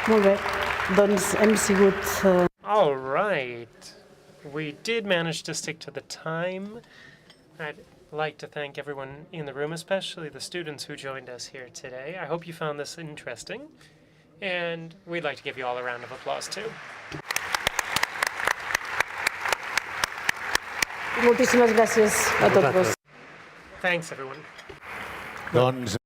Molt bé, doncs hem sigut... All right. We did manage to stick to the time. I'd like to thank everyone in the room, especially the students who joined us here today. I hope you found this interesting, and we'd like to give you all a round of applause, too. Moltíssimes gràcies a tots. Thanks, everyone. Doncs